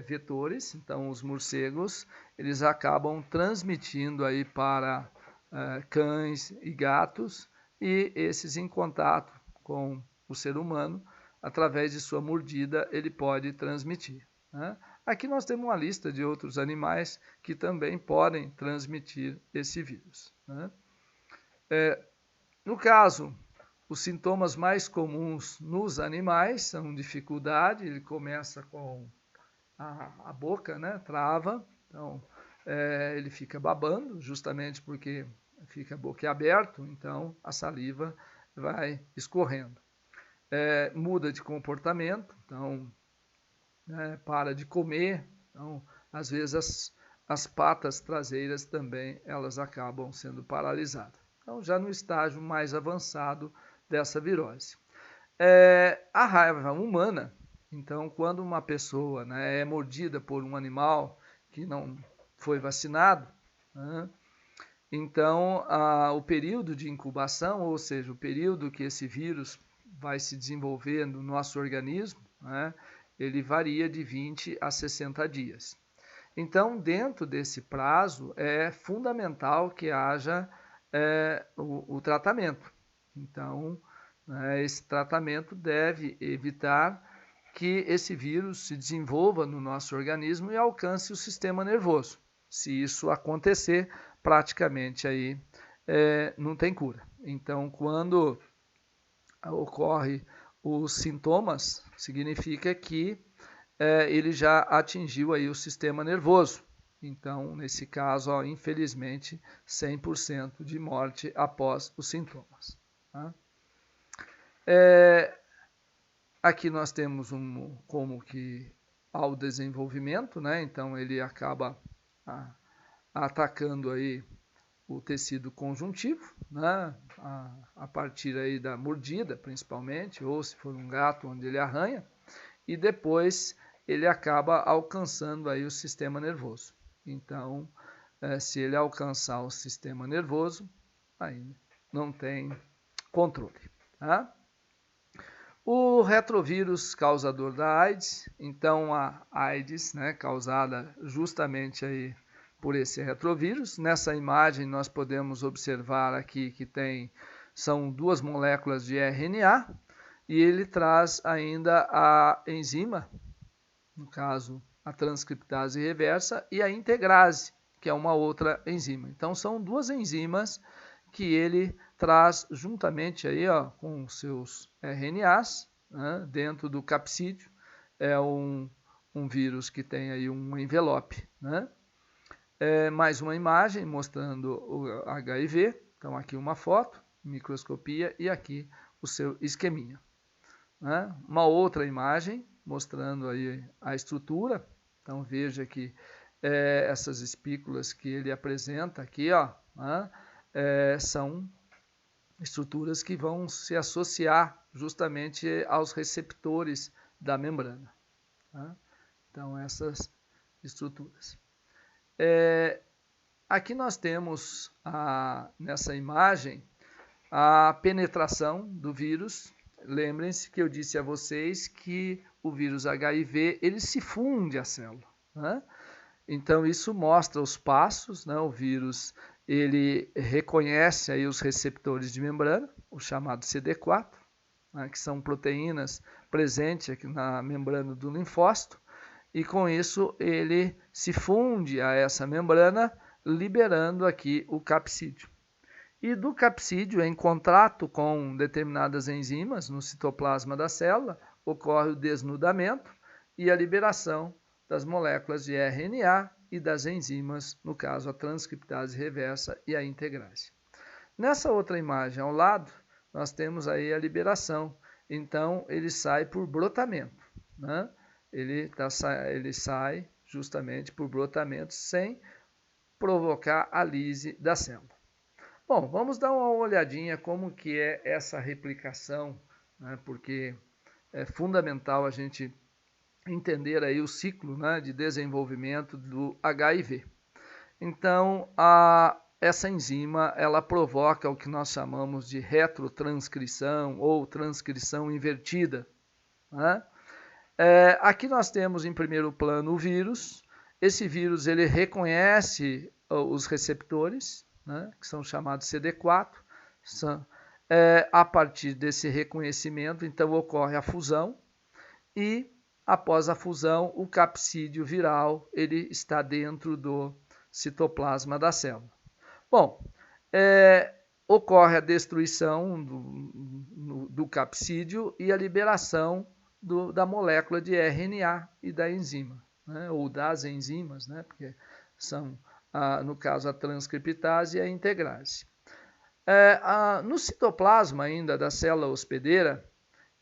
vetores. Então, os morcegos eles acabam transmitindo aí para cães e gatos, e esses em contato com o ser humano, através de sua mordida, ele pode transmitir, né? Aqui nós temos uma lista de outros animais que também podem transmitir esse vírus, né? No caso, os sintomas mais comuns nos animais são dificuldade, ele começa com a boca, né, trava, então ele fica babando, justamente porque fica boquiaberto, então a saliva vai escorrendo. Muda de comportamento, então para de comer, então às vezes as patas traseiras também elas acabam sendo paralisadas. Então já no estágio mais avançado dessa virose. A raiva humana, então quando uma pessoa, né, é mordida por um animal que não foi vacinado, né, então o período de incubação, ou seja, o período que esse vírus vai se desenvolver no nosso organismo, né, ele varia de 20 a 60 dias. Então, dentro desse prazo, é fundamental que haja o tratamento. Então, esse tratamento deve evitar que esse vírus se desenvolva no nosso organismo e alcance o sistema nervoso. Se isso acontecer, praticamente aí não tem cura. Então, quando ocorre os sintomas, significa que ele já atingiu aí o sistema nervoso. Então, nesse caso, infelizmente, 100% de morte após os sintomas. Tá? Aqui nós temos como que ao desenvolvimento, né? Então ele acaba atacando aí o tecido conjuntivo, né? A partir aí da mordida, principalmente, ou se for um gato onde ele arranha, e depois ele acaba alcançando aí o sistema nervoso. Então, se ele alcançar o sistema nervoso, aí não tem controle, tá? O retrovírus causador da AIDS, então a AIDS, né, causada justamente aí por esse retrovírus. Nessa imagem nós podemos observar aqui que são duas moléculas de RNA e ele traz ainda a enzima, no caso a transcriptase reversa, e a integrase, que é uma outra enzima. Então são duas enzimas que ele traz juntamente aí, com seus RNAs, né, dentro do capsídeo. É um vírus que tem aí um envelope, né? Mais uma imagem mostrando o HIV. Então aqui uma foto, microscopia, e aqui o seu esqueminha, né? Uma outra imagem mostrando aí a estrutura. Então veja que essas espículas que ele apresenta aqui, né, são estruturas que vão se associar justamente aos receptores da membrana, tá? Então essas estruturas. Aqui nós temos nessa imagem a penetração do vírus. Lembrem-se que eu disse a vocês que o vírus HIV ele se funde à célula, né? Então isso mostra os passos, né? O vírus ele reconhece aí os receptores de membrana, o chamado CD4, né? Que são proteínas presentes aqui na membrana do linfócito, e com isso ele se funde a essa membrana, liberando aqui o capsídeo. E do capsídeo, em contato com determinadas enzimas no citoplasma da célula, ocorre o desnudamento e a liberação das moléculas de RNA e das enzimas, no caso a transcriptase reversa e a integrase. Nessa outra imagem ao lado, nós temos aí a liberação. Então ele sai por brotamento, né? Ele sai justamente por brotamento sem provocar a lise da célula. Bom, vamos dar uma olhadinha como que é essa replicação, né? Porque é fundamental a gente entender aí o ciclo, né, de desenvolvimento do HIV. Então, essa enzima, ela provoca o que nós chamamos de retrotranscrição ou transcrição invertida, né? Aqui nós temos em primeiro plano o vírus. Esse vírus ele reconhece os receptores, né, que são chamados CD4. A partir desse reconhecimento, então, ocorre a fusão e, após a fusão, o capsídeo viral ele está dentro do citoplasma da célula. Bom, ocorre a destruição do capsídeo e a liberação da molécula de RNA e da enzima, né, ou das enzimas, né, porque são, no caso, a transcriptase e a integrase. No citoplasma ainda da célula hospedeira,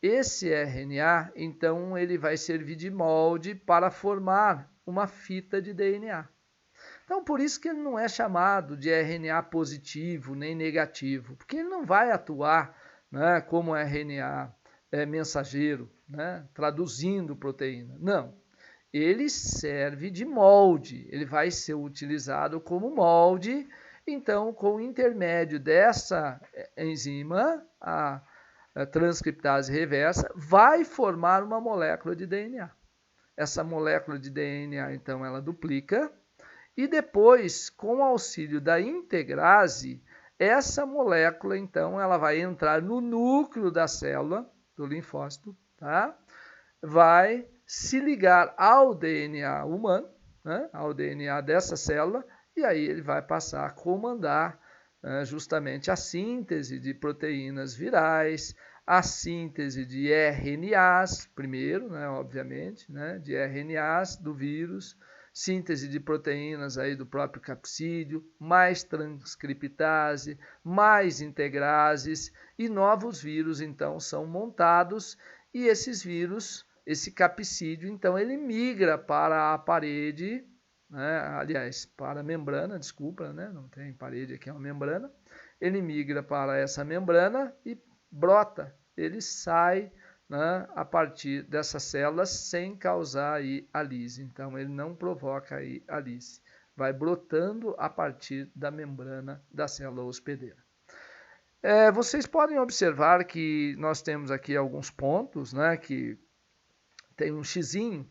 esse RNA, então, ele vai servir de molde para formar uma fita de DNA. Então, por isso que ele não é chamado de RNA positivo nem negativo, porque ele não vai atuar, né, como RNA mensageiro, né, traduzindo proteína. Não, ele serve de molde, ele vai ser utilizado como molde. Então, com o intermédio dessa enzima, a transcriptase reversa, vai formar uma molécula de DNA. Essa molécula de DNA, então, ela duplica e depois, com o auxílio da integrase, essa molécula, então, ela vai entrar no núcleo da célula, do linfócito, tá? Vai se ligar ao DNA humano, né, ao DNA dessa célula, e aí ele vai passar a comandar justamente a síntese de proteínas virais, a síntese de RNAs, primeiro, né, obviamente, né, de RNAs do vírus, síntese de proteínas aí do próprio capsídeo, mais transcriptase, mais integrases, e novos vírus, então, são montados, e esses vírus, esse capsídeo, então, ele migra para a parede, né, aliás, para a membrana, desculpa, né, não tem parede aqui, é uma membrana, ele migra para essa membrana e brota, ele sai, né, a partir dessas células sem causar aí a lise. Então, ele não provoca aí a lise. Vai brotando a partir da membrana da célula hospedeira. Vocês podem observar que nós temos aqui alguns pontos, né, que tem um xizinho.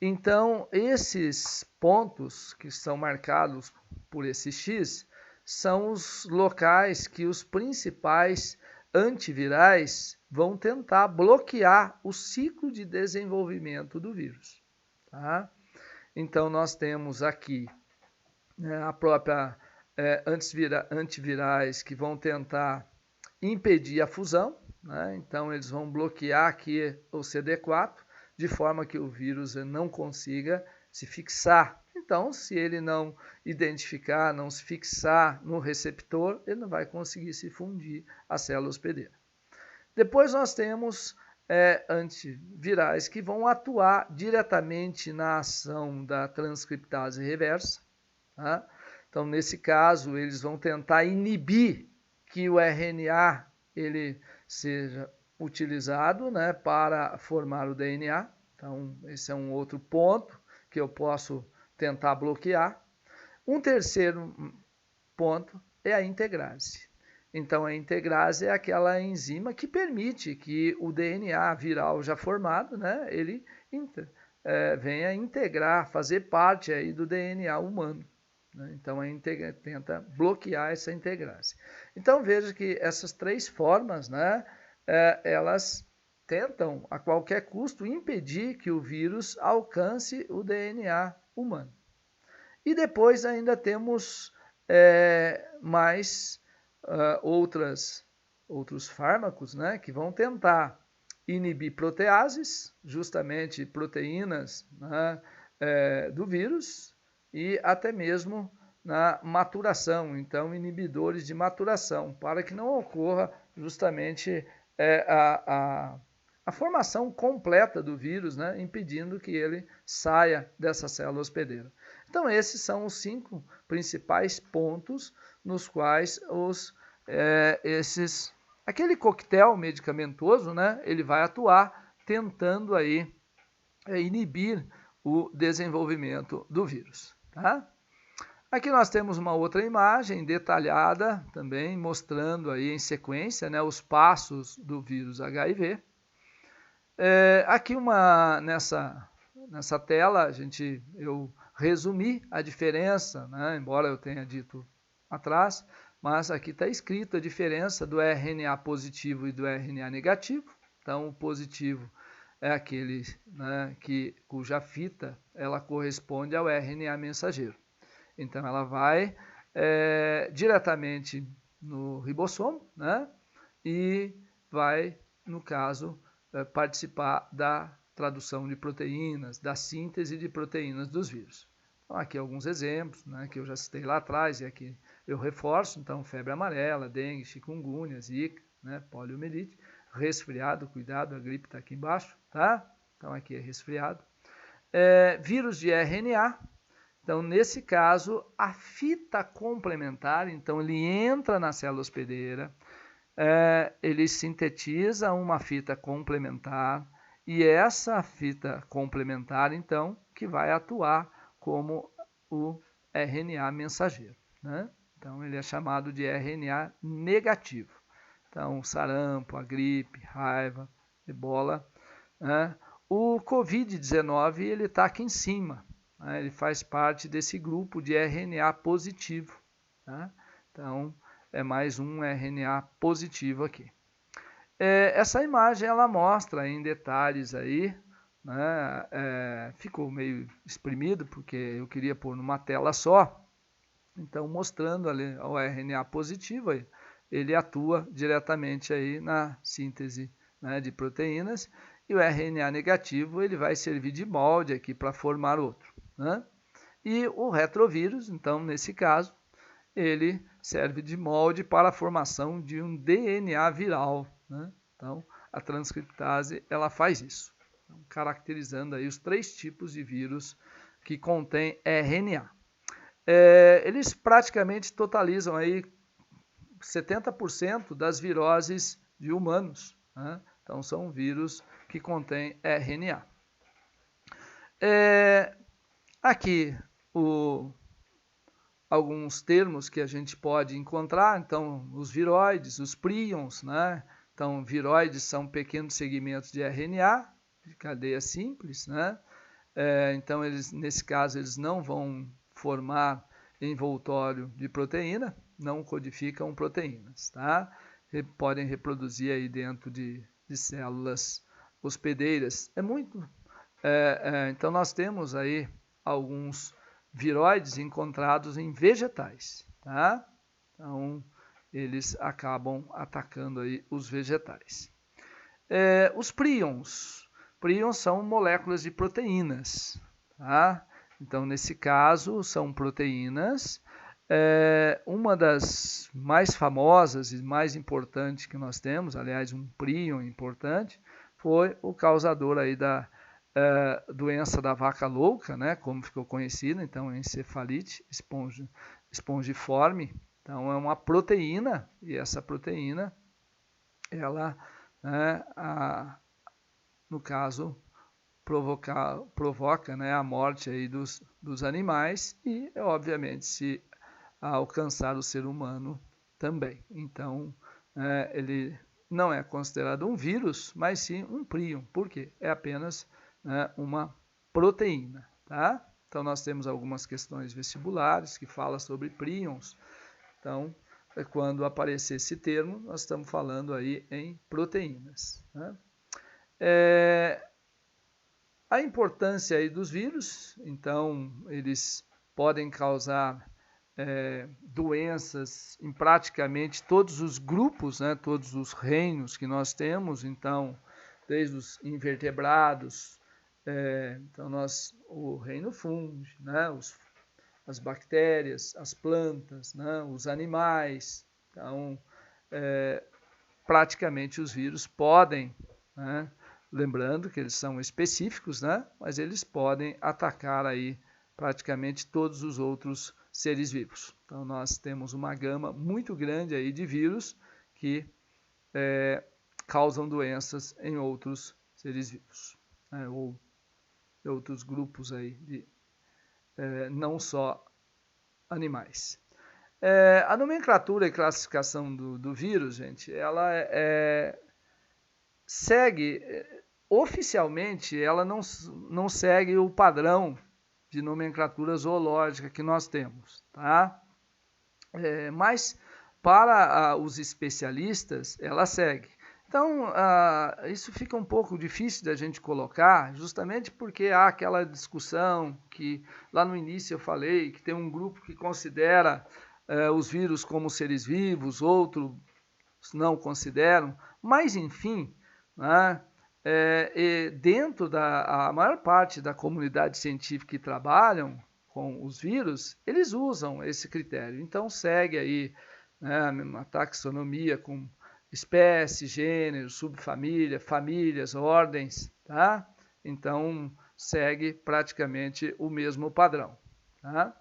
Então, esses pontos que são marcados por esse X são os locais que os principais antivirais vão tentar bloquear o ciclo de desenvolvimento do vírus. Tá? Então, nós temos aqui, né, a própria antivirais que vão tentar impedir a fusão, né? Então, eles vão bloquear aqui o CD4, de forma que o vírus não consiga se fixar. Então, se ele não identificar, não se fixar no receptor, ele não vai conseguir se fundir à célula hospedeira. Depois nós temos antivirais que vão atuar diretamente na ação da transcriptase reversa. Tá? Então, nesse caso, eles vão tentar inibir que o RNA ele seja utilizado, né, para formar o DNA. Então, esse é um outro ponto que eu posso tentar bloquear. Um terceiro ponto é a integrase. Então, a integrase é aquela enzima que permite que o DNA viral já formado, né, ele venha integrar, fazer parte aí do DNA humano. Né? Então, tenta bloquear essa integrase. Então, veja que essas três formas, né, elas tentam, a qualquer custo, impedir que o vírus alcance o DNA humano. E depois ainda temos mais outros fármacos, né, que vão tentar inibir proteases, justamente proteínas, né, do vírus, e até mesmo na maturação, então inibidores de maturação, para que não ocorra justamente a formação completa do vírus, né, impedindo que ele saia dessa célula hospedeira. Então, esses são os 5 principais pontos nos quais aquele coquetel medicamentoso, né, ele vai atuar tentando aí inibir o desenvolvimento do vírus. Tá? Aqui nós temos uma outra imagem detalhada também, mostrando aí em sequência, né, os passos do vírus HIV. Aqui nessa tela eu resumi a diferença, né, embora eu tenha dito atrás, mas aqui está escrito a diferença do RNA positivo e do RNA negativo. Então, o positivo é aquele, né, cuja fita ela corresponde ao RNA mensageiro. Então, ela vai diretamente no ribossomo, né, e vai, no caso, participar da tradução de proteínas, da síntese de proteínas dos vírus. Então, aqui alguns exemplos, né, que eu já citei lá atrás, e aqui eu reforço. Então, febre amarela, dengue, chikungunya, zika, né, poliomielite, resfriado, cuidado, a gripe está aqui embaixo, tá? Então, aqui é resfriado. Vírus de RNA. Então, nesse caso, a fita complementar, então ele entra na célula hospedeira, ele sintetiza uma fita complementar, e essa fita complementar, então, que vai atuar como o RNA mensageiro, né? Então, ele é chamado de RNA negativo. Então, sarampo, a gripe, raiva, ebola, né? O Covid-19, ele está aqui em cima, né? Ele faz parte desse grupo de RNA positivo, né? Então, é mais um RNA positivo aqui. Essa imagem, ela mostra em detalhes aí, né? Ficou meio exprimido, porque eu queria pôr numa tela só. Então, mostrando ali o RNA positivo, ele atua diretamente aí na síntese, né, de proteínas, e o RNA negativo, ele vai servir de molde aqui para formar outro, né? E o retrovírus, então, nesse caso, ele serve de molde para a formação de um DNA viral, né? Então, a transcriptase, ela faz isso, então, caracterizando aí os 3 tipos de vírus que contém RNA. Eles praticamente totalizam aí 70% das viroses de humanos, né? Então, são vírus que contêm RNA. Aqui, alguns termos que a gente pode encontrar. Então, os viroides, os prions, né? Então, viroides são pequenos segmentos de RNA, de cadeia simples, né? Então, nesse caso, eles não vão formar envoltório de proteína, não codificam proteínas, tá? Podem reproduzir aí dentro de células hospedeiras. Então, nós temos aí alguns viroides encontrados em vegetais, tá? Então, eles acabam atacando aí os vegetais. Os prions. Prions são moléculas de proteínas, tá? Então, nesse caso, são proteínas. Uma das mais famosas e mais importantes que nós temos, aliás, um prion importante, foi o causador aí da doença da vaca louca, né, como ficou conhecida, então, encefalite espongiforme. Então, é uma proteína, e essa proteína, ela, né, no caso, provoca, né, a morte aí dos animais e, obviamente, se alcançar o ser humano também. Então, ele não é considerado um vírus, mas sim um prion. Por quê? É apenas, né, uma proteína, tá? Então, nós temos algumas questões vestibulares que falam sobre prions. Então, quando aparecer esse termo, nós estamos falando aí em proteínas, né? A importância aí dos vírus, então, eles podem causar doenças em praticamente todos os grupos, né, todos os reinos que nós temos. Então, desde os invertebrados, então o reino fungo, né, as bactérias, as plantas, né, os animais. Então, praticamente os vírus podem, né, lembrando que eles são específicos, né, mas eles podem atacar aí praticamente todos os outros seres vivos. Então, nós temos uma gama muito grande aí de vírus que causam doenças em outros seres vivos, né? Ou outros grupos aí, não só animais. A nomenclatura e classificação do vírus, gente, ela segue, oficialmente, ela não segue o padrão de nomenclatura zoológica que nós temos, tá? Mas para os especialistas, ela segue. Então, isso fica um pouco difícil da gente colocar, justamente porque há aquela discussão que lá no início eu falei, que tem um grupo que considera os vírus como seres vivos, outros não consideram, mas enfim, né, dentro a maior parte da comunidade científica que trabalham com os vírus, eles usam esse critério. Então segue aí, né, uma taxonomia com espécie, gênero, subfamília, famílias, ordens, tá? Então segue praticamente o mesmo padrão, tá?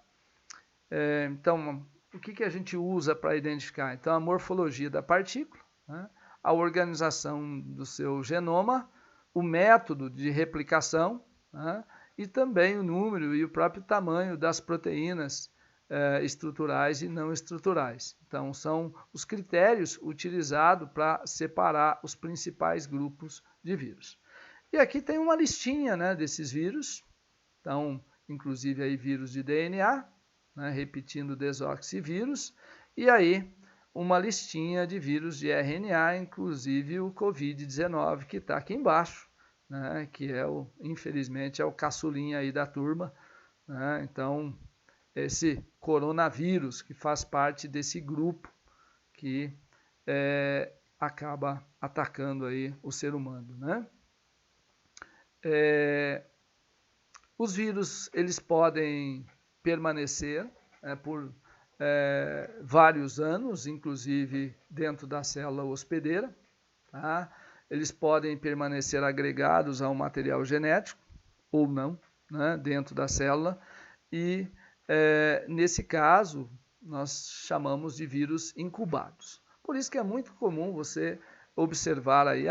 Então, o que a gente usa para identificar? Então, a morfologia da partícula, né? A organização do seu genoma, o método de replicação, né? E também o número e o próprio tamanho das proteínas estruturais e não estruturais. Então, são os critérios utilizados para separar os principais grupos de vírus. E aqui tem uma listinha, né, desses vírus, então, inclusive aí vírus de DNA, né, repetindo desoxivírus, e aí uma listinha de vírus de RNA, inclusive o Covid-19, que está aqui embaixo, né, que infelizmente, é o caçulinha aí da turma, né? Então, esse coronavírus, que faz parte desse grupo que acaba atacando aí o ser humano, né? Os vírus, eles podem permanecer por vários anos, inclusive dentro da célula hospedeira, tá? Eles podem permanecer agregados a um material genético, ou não, né, dentro da célula, e nesse caso, nós chamamos de vírus incubados. Por isso que é muito comum você observar aí,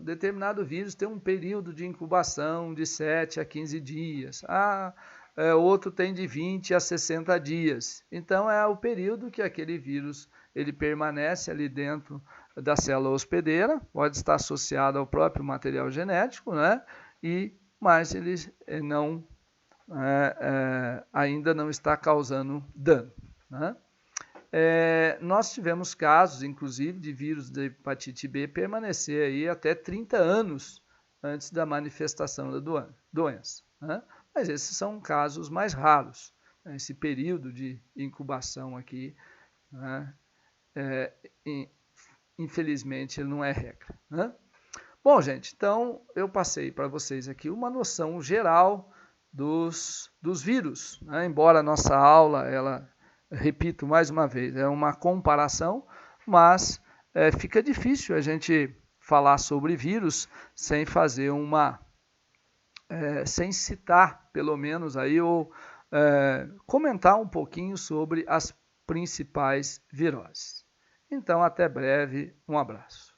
determinado vírus tem um período de incubação de 7 a 15 dias, outro tem de 20 a 60 dias. Então, é o período que aquele vírus ele permanece ali dentro da célula hospedeira, pode estar associado ao próprio material genético, né? Mas ele não ainda não está causando dano, né? Nós tivemos casos, inclusive, de vírus da hepatite B permanecer aí até 30 anos antes da manifestação da doença, né? Mas esses são casos mais raros, né? Esse período de incubação aqui, né, infelizmente, ele não é regra, né? Bom, gente, então eu passei para vocês aqui uma noção geral dos vírus, né? Embora a nossa aula, repito mais uma vez, é uma comparação, mas fica difícil a gente falar sobre vírus sem fazer sem citar, pelo menos, aí, ou comentar um pouquinho sobre as principais viroses. Então, até breve, um abraço.